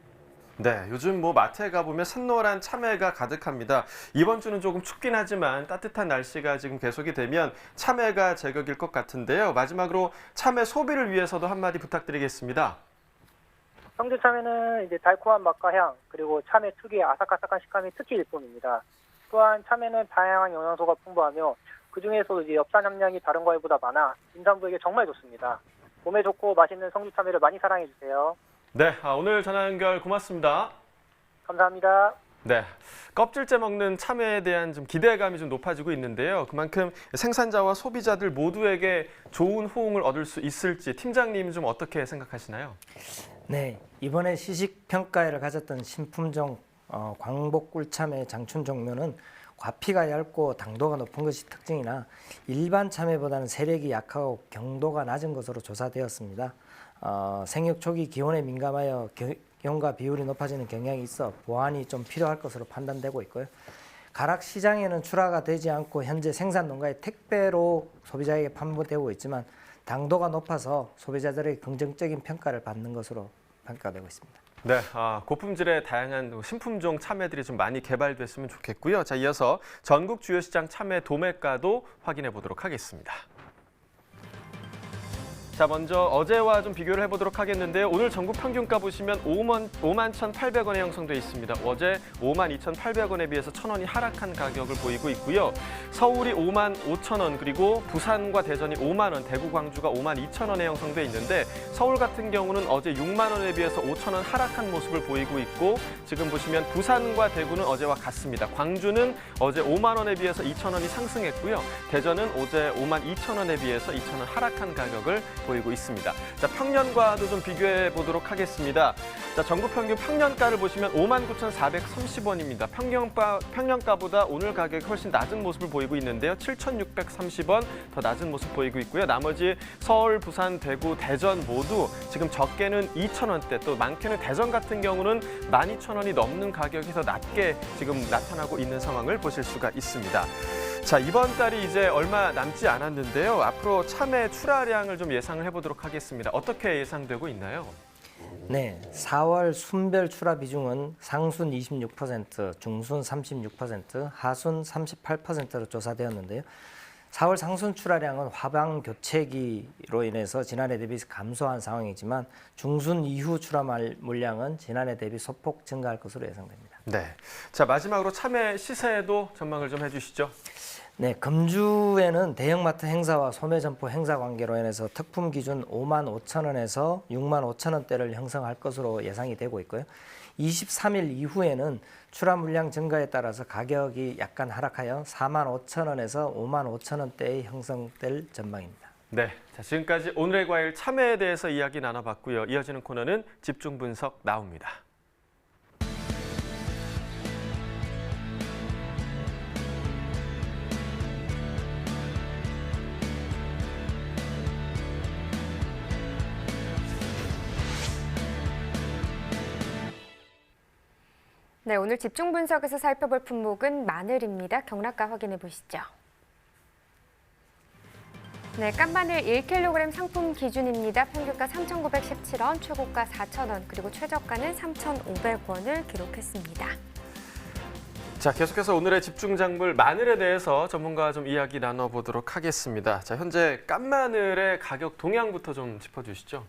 네, 요즘 뭐 마트에 가보면 샛노란 참외가 가득합니다. 이번 주는 조금 춥긴 하지만 따뜻한 날씨가 지금 계속이 되면 참외가 제격일 것 같은데요. 마지막으로 참외 소비를 위해서도 한마디 부탁드리겠습니다. 성주 참외는 이제 달콤한 맛과 향 그리고 참외 특유의 아삭아삭한 식감이 특히 일품입니다. 또한 참외는 다양한 영양소가 풍부하며 그 중에서도 이제 엽산 함량이 다른 과일보다 많아 임산부에게 정말 좋습니다. 몸에 좋고 맛있는 성주 참외를 많이 사랑해 주세요. 네, 오늘 전화 연결 고맙습니다. 감사합니다. 네, 껍질째 먹는 참외에 대한 좀 기대감이 좀 높아지고 있는데요. 그만큼 생산자와 소비자들 모두에게 좋은 호응을 얻을 수 있을지 팀장님 좀 어떻게 생각하시나요? 네, 이번에 시식 평가회를 가졌던 신품종 광복 꿀참외 장춘 종묘는 과피가 얇고 당도가 높은 것이 특징이나 일반 참외보다는 세력이 약하고 경도가 낮은 것으로 조사되었습니다. 생육 초기 기온에 민감하여 기온과 비율이 높아지는 경향이 있어 보완이 좀 필요할 것으로 판단되고 있고요. 가락 시장에는 출하가 되지 않고 현재 생산 농가의 택배로 소비자에게 판매되고 있지만 당도가 높아서 소비자들의 긍정적인 평가를 받는 것으로 평가되고 있습니다. 네, 고품질의 다양한 신품종 참외들이 좀 많이 개발됐으면 좋겠고요. 자, 이어서 전국 주요 시장 참외 도매가도 확인해 보도록 하겠습니다. 자, 먼저 어제와 좀 비교를 해보도록 하겠는데요. 오늘 전국 평균가 보시면 51,800원에 형성돼 있습니다. 어제 52,800원에 비해서 1,000원이 하락한 가격을 보이고 있고요. 서울이 55,000원, 그리고 부산과 대전이 5만 원, 대구, 광주가 52,000원에 형성돼 있는데 서울 같은 경우는 어제 6만 원에 비해서 5,000원 하락한 모습을 보이고 있고 지금 보시면 부산과 대구는 어제와 같습니다. 광주는 어제 5만 원에 비해서 2,000원이 상승했고요. 대전은 어제 52,000원에 비해서 2,000원 하락한 가격을 보이고 있습니다. 자, 평년과도 좀 비교해 보도록 하겠습니다. 자, 전국 평균 평년가를 보시면 59,430원입니다. 평년가보다 오늘 가격이 훨씬 낮은 모습을 보이고 있는데요. 7,630원 더 낮은 모습 보이고 있고요. 나머지 서울, 부산, 대구, 대전 모두 지금 적게는 2,000원대, 또 많게는 대전 같은 경우는 12,000원이 넘는 가격이 더 낮게 지금 나타나고 있는 상황을 보실 수가 있습니다. 자, 이번 달이 이제 얼마 남지 않았는데요. 앞으로 참외 출하량을 좀 예상을 해보도록 하겠습니다. 어떻게 예상되고 있나요? 네, 4월 순별 출하 비중은 상순 26%, 중순 36%, 하순 38%로 조사되었는데요. 4월 상순 출하량은 화방 교체기로 인해서 지난해 대비 감소한 상황이지만 중순 이후 출하 물량은 지난해 대비 소폭 증가할 것으로 예상됩니다. 네. 자, 마지막으로 참외 시세도 전망을 좀 해주시죠. 네, 금주에는 대형마트 행사와 소매 점포 행사 관계로 인해서 특품 기준 5만 5천 원에서 6만 5천 원대를 형성할 것으로 예상이 되고 있고요. 23일 이후에는 출하 물량 증가에 따라서 가격이 약간 하락하여 4만 5천 원에서 5만 5천 원대에 형성될 전망입니다. 네. 자, 지금까지 오늘의 과일 참외에 대해서 이야기 나눠봤고요. 이어지는 코너는 집중 분석 나옵니다. 네, 오늘 집중 분석에서 살펴볼 품목은 마늘입니다. 경락가 확인해 보시죠. 네, 깐마늘 1kg 상품 기준입니다. 평균가 3,917원, 최고가 4,000원, 그리고 최저가는 3,500원을 기록했습니다. 자, 계속해서 오늘의 집중 작물 마늘에 대해서 전문가와 좀 이야기 나눠보도록 하겠습니다. 자, 현재 깐마늘의 가격 동향부터 좀 짚어주시죠.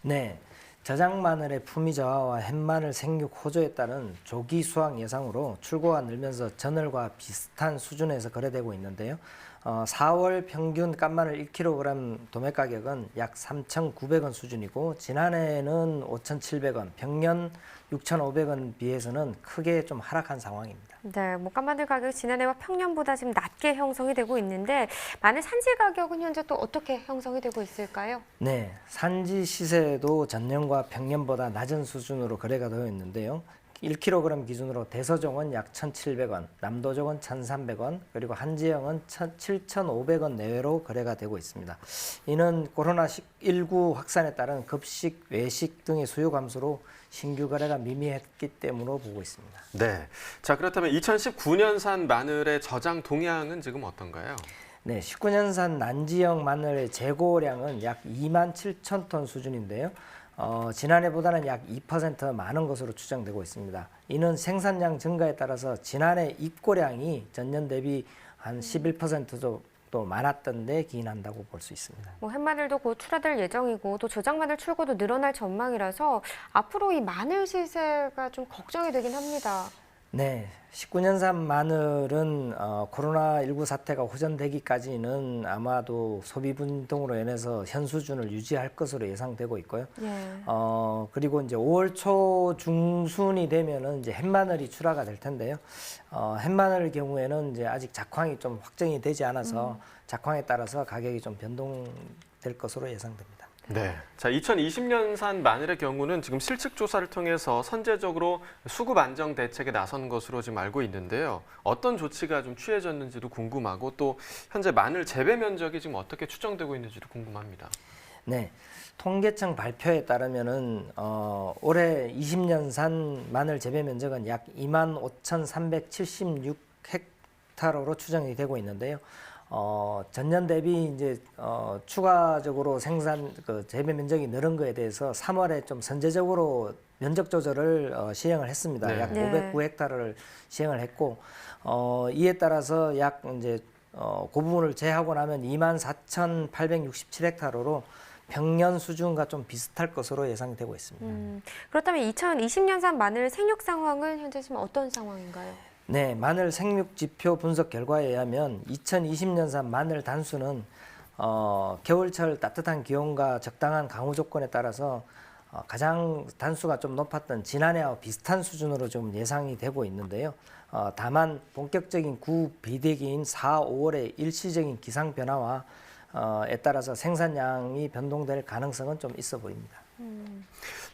네, 저장 마늘의 품위 저하와 햇마늘 생육 호조에 따른 조기 수확 예상으로 출고가 늘면서 전월과 비슷한 수준에서 거래되고 있는데요. 4월 평균 깐마늘 1kg 도매 가격은 약 3,900원 수준이고 지난해에는 5,700원, 평년 6,500원 비해서는 크게 좀 하락한 상황입니다. 네, 깐마늘 가격 지난해와 평년보다 지금 낮게 형성이 되고 있는데 마늘 산지 가격은 현재 또 어떻게 형성이 되고 있을까요? 네, 산지 시세도 전년과 평년보다 낮은 수준으로 거래가 되어 있는데요. 1kg 기준으로 대서종은 약 1,700원, 남도종은 1,300원, 그리고 한지형은 7,500원 내외로 거래가 되고 있습니다. 이는 코로나19 확산에 따른 급식, 외식 등의 수요 감소로 신규 거래가 미미했기 때문으로 보고 있습니다. 네. 자, 그렇다면 2019년산 마늘의 저장 동향은 지금 어떤가요? 네, 19년산 난지형 마늘의 재고량은 약 2만 7천 톤 수준인데요. 지난해보다는 약 2% 많은 것으로 추정되고 있습니다. 이는 생산량 증가에 따라서 지난해 입고량이 전년 대비 한 11% 정도 많았던 데 기인한다고 볼 수 있습니다. 햇마늘도 곧 출하될 예정이고 또 저장 마늘 출고도 늘어날 전망이라서 앞으로 이 마늘 시세가 좀 걱정이 되긴 합니다. 네, 19년산 마늘은 코로나19 사태가 호전되기까지는 아마도 소비 분동으로 인해서 현 수준을 유지할 것으로 예상되고 있고요. 예. 그리고 이제 5월 초 중순이 되면은 이제 햇마늘이 출하가 될 텐데요. 햇마늘 경우에는 이제 아직 작황이 좀 확정이 되지 않아서 작황에 따라서 가격이 좀 변동될 것으로 예상됩니다. 네. 자, 2020년산 마늘의 경우는 지금 실측 조사를 통해서 선제적으로 수급 안정 대책에 나선 것으로 지금 알고 있는데요. 어떤 조치가 좀 취해졌는지도 궁금하고 또 현재 마늘 재배 면적이 지금 어떻게 추정되고 있는지도 궁금합니다. 네. 통계청 발표에 따르면은 올해 20년산 마늘 재배 면적은 약 25,376헥타르로 추정이 되고 있는데요. 전년 대비 이제 추가적으로 재배 면적이 늘은 거에 대해서 3월에 좀 선제적으로 면적 조절을 시행을 했습니다. 네. 약 네. 509헥타르를 시행을 했고 이에 따라서 약 이제 그 부분을 제하고 나면 24,867헥타르로 평년 수준과 좀 비슷할 것으로 예상이 되고 있습니다. 그렇다면 2020년산 마늘 생육 상황은 현재 지금 어떤 상황인가요? 네, 마늘 생육 지표 분석 결과에 의하면 2020년산 마늘 단수는 겨울철 따뜻한 기온과 적당한 강우 조건에 따라서 가장 단수가 좀 높았던 지난해와 비슷한 수준으로 좀 예상이 되고 있는데요. 다만 본격적인 구비대기인 4, 5월의 일시적인 기상 변화와 에 따라서 생산량이 변동될 가능성은 좀 있어 보입니다.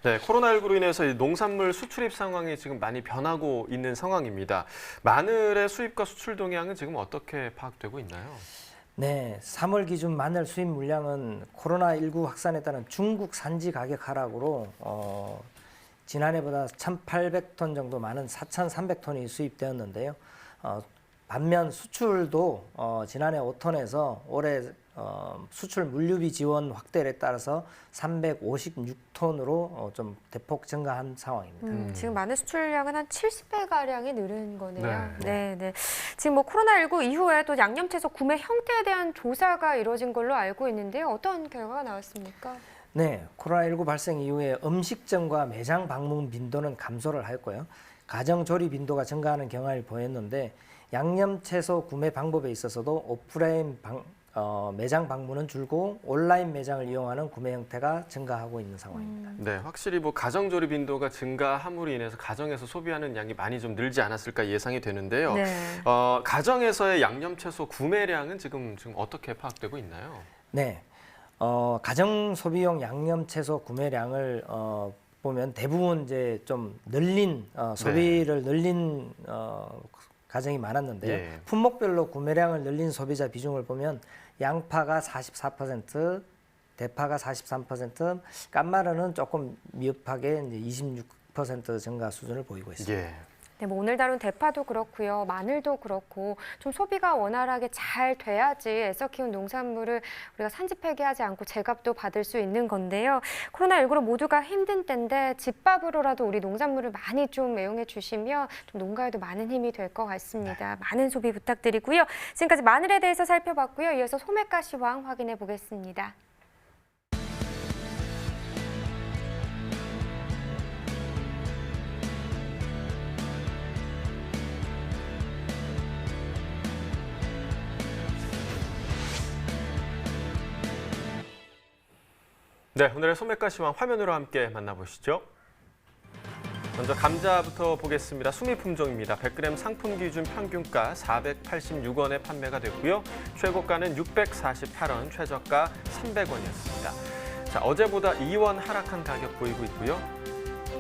네, 코로나19로 인해서 이 농산물 수출입 상황이 지금 많이 변하고 있는 상황입니다. 마늘의 수입과 수출 동향은 지금 어떻게 파악되고 있나요? 네, 3월 기준 마늘 수입 물량은 코로나19 확산에 따른 중국 산지 가격 하락으로 지난해보다 1,800톤 정도 많은 4,300톤이 수입되었는데요. 반면 수출도 지난해 5톤에서 올해 수출 물류비 지원 확대에 따라서 356톤으로 좀 대폭 증가한 상황입니다. 지금 마늘 수출량은 한 70배 가량이 늘은 거네요. 네. 네. 지금 뭐 코로나19 이후에 또 양념채소 구매 형태에 대한 조사가 이루어진 걸로 알고 있는데요. 어떤 결과가 나왔습니까? 네, 코로나19 발생 이후에 음식점과 매장 방문 빈도는 감소를 하였고요. 가정 조리 빈도가 증가하는 경향을 보였는데 양념채소 구매 방법에 있어서도 오프라인 매장 방문은 줄고 온라인 매장을 이용하는 구매 형태가 증가하고 있는 상황입니다. 네, 확실히 뭐 가정조리 빈도가 증가함으로 인해서 가정에서 소비하는 양이 많이 좀 늘지 않았을까 예상이 되는데요. 네. 가정에서의 양념채소 구매량은 지금 어떻게 파악되고 있나요? 네, 가정 소비용 양념채소 구매량을 보면 대부분 이제 좀 늘린 소비를 늘린 가정이 많았는데요. 예. 품목별로 구매량을 늘린 소비자 비중을 보면 양파가 44%, 대파가 43%, 깐마늘은 조금 미흡하게 이제 26% 증가 수준을 보이고 있습니다. 예. 네, 뭐 오늘 다룬 대파도 그렇고요, 마늘도 그렇고 좀 소비가 원활하게 잘 돼야지 애써 키운 농산물을 우리가 산지 폐기하지 않고 제값도 받을 수 있는 건데요. 코로나19로 모두가 힘든 때인데 집밥으로라도 우리 농산물을 많이 좀 애용해 주시면 좀 농가에도 많은 힘이 될 것 같습니다. 많은 소비 부탁드리고요. 지금까지 마늘에 대해서 살펴봤고요. 이어서 소매가 시황 확인해 보겠습니다. 네, 오늘의 소매가 시황 화면으로 함께 만나보시죠. 먼저 감자부터 보겠습니다. 수미 품종입니다. 100g 상품 기준 평균가 486원에 판매가 됐고요. 최고가는 648원, 최저가 300원이었습니다. 자, 어제보다 2원 하락한 가격 보이고 있고요.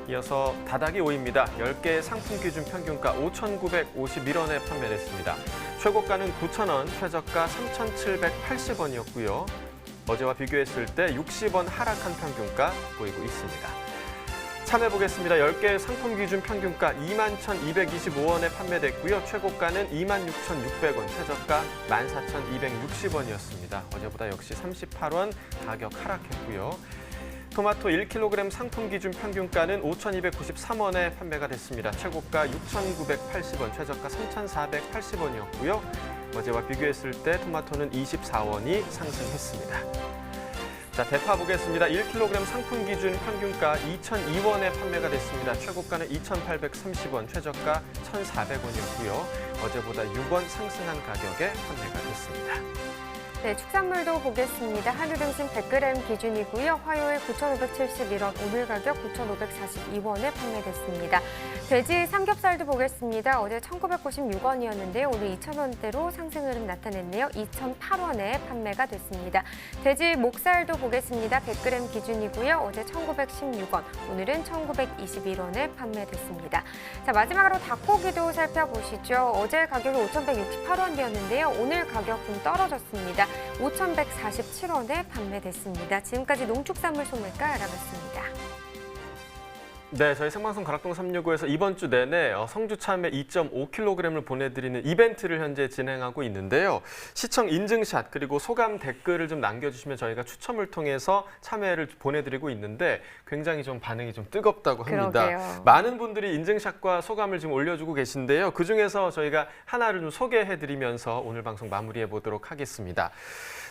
이어서 다닥이 오입니다. 10개 상품 기준 평균가 5,951원에 판매됐습니다. 최고가는 9,000원, 최저가 3,780원이었고요. 어제와 비교했을 때 60원 하락한 평균가 보이고 있습니다. 참외 보겠습니다. 10개 상품 기준 평균가 21,225원에 판매됐고요. 최고가는 26,600원, 최저가 14,260원이었습니다. 어제보다 역시 38원 가격 하락했고요. 토마토 1kg 상품 기준 평균가는 5,293원에 판매가 됐습니다. 최고가 6,980원, 최저가 3,480원이었고요. 어제와 비교했을 때 토마토는 24원이 상승했습니다. 자, 대파 보겠습니다. 1kg 상품 기준 평균가 2,002원에 판매가 됐습니다. 최고가는 2,830원, 최저가 1,400원이었고요. 어제보다 6원 상승한 가격에 판매가 됐습니다. 네, 축산물도 보겠습니다. 한우 등심 100g 기준이고요. 화요일 9,571원, 오늘 가격 9,542원에 판매됐습니다. 돼지 삼겹살도 보겠습니다. 어제 1,996원이었는데요. 오늘 2,000원대로 상승 흐름 나타냈네요. 2,008원에 판매가 됐습니다. 돼지 목살도 보겠습니다. 100g 기준이고요. 어제 1,916원, 오늘은 1,921원에 판매됐습니다. 자, 마지막으로 닭고기도 살펴보시죠. 어제 가격이 5,168원이었는데요. 오늘 가격 좀 떨어졌습니다. 5,147원에 판매됐습니다. 지금까지 농축산물 소매가 알아봤습니다. 네, 저희 생방송 가락동 365에서 이번 주 내내 성주 참외 2.5kg을 보내드리는 이벤트를 현재 진행하고 있는데요. 시청 인증샷 그리고 소감 댓글을 좀 남겨주시면 저희가 추첨을 통해서 참외를 보내드리고 있는데 굉장히 좀 반응이 좀 뜨겁다고 합니다. 그러게요. 많은 분들이 인증샷과 소감을 지금 올려주고 계신데요. 그중에서 저희가 하나를 좀 소개해드리면서 오늘 방송 마무리해 보도록 하겠습니다.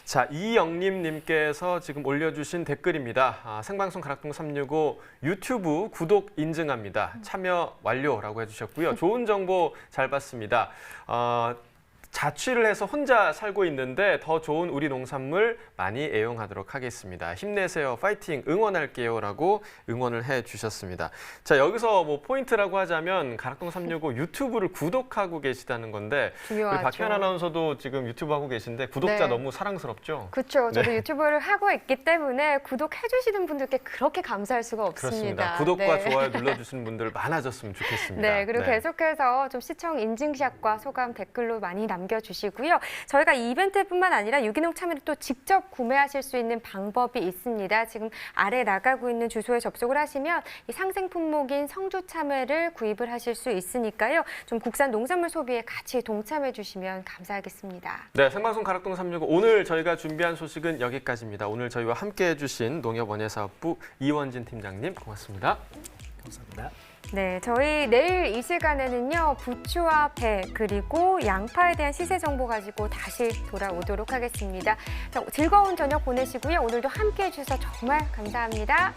자, 이영림 님께서 지금 올려주신 댓글입니다. 생방송 가락동 365 유튜브 구독 인증합니다. 참여 완료라고 해주셨고요. 좋은 정보 잘 봤습니다. 자취를 해서 혼자 살고 있는데 더 좋은 우리 농산물 많이 애용하도록 하겠습니다. 힘내세요. 파이팅 응원할게요. 라고 응원을 해주셨습니다. 자, 여기서 뭐 포인트라고 하자면 가락동 365 유튜브를 구독하고 계시다는 건데 중요하죠. 우리 박현 아나운서도 지금 유튜브 하고 계신데 구독자 네. 너무 사랑스럽죠? 그렇죠. 저도 네. 유튜브를 하고 있기 때문에 구독해주시는 분들께 그렇게 감사할 수가 없습니다. 그렇습니다. 구독과 네. 좋아요 눌러주시는 분들 많아졌으면 좋겠습니다. 네, 그리고 네. 계속해서 좀 시청 인증샷과 소감 댓글로 많이 남겨주세요. 남겨주시고요. 저희가 이 이벤트뿐만 아니라 유기농 참외를 또 직접 구매하실 수 있는 방법이 있습니다. 지금 아래 나가고 있는 주소에 접속을 하시면 이 상생 품목인 성주 참외를 구입을 하실 수 있으니까요. 좀 국산 농산물 소비에 같이 동참해 주시면 감사하겠습니다. 네, 생방송 가락동 365 오늘 저희가 준비한 소식은 여기까지입니다. 오늘 저희와 함께해 주신 농협원예사업부 이원진 팀장님 고맙습니다. 감사합니다. 네, 저희 내일 이 시간에는요, 부추와 배 그리고 양파에 대한 시세 정보 가지고 다시 돌아오도록 하겠습니다. 즐거운 저녁 보내시고요. 오늘도 함께해 주셔서 정말 감사합니다.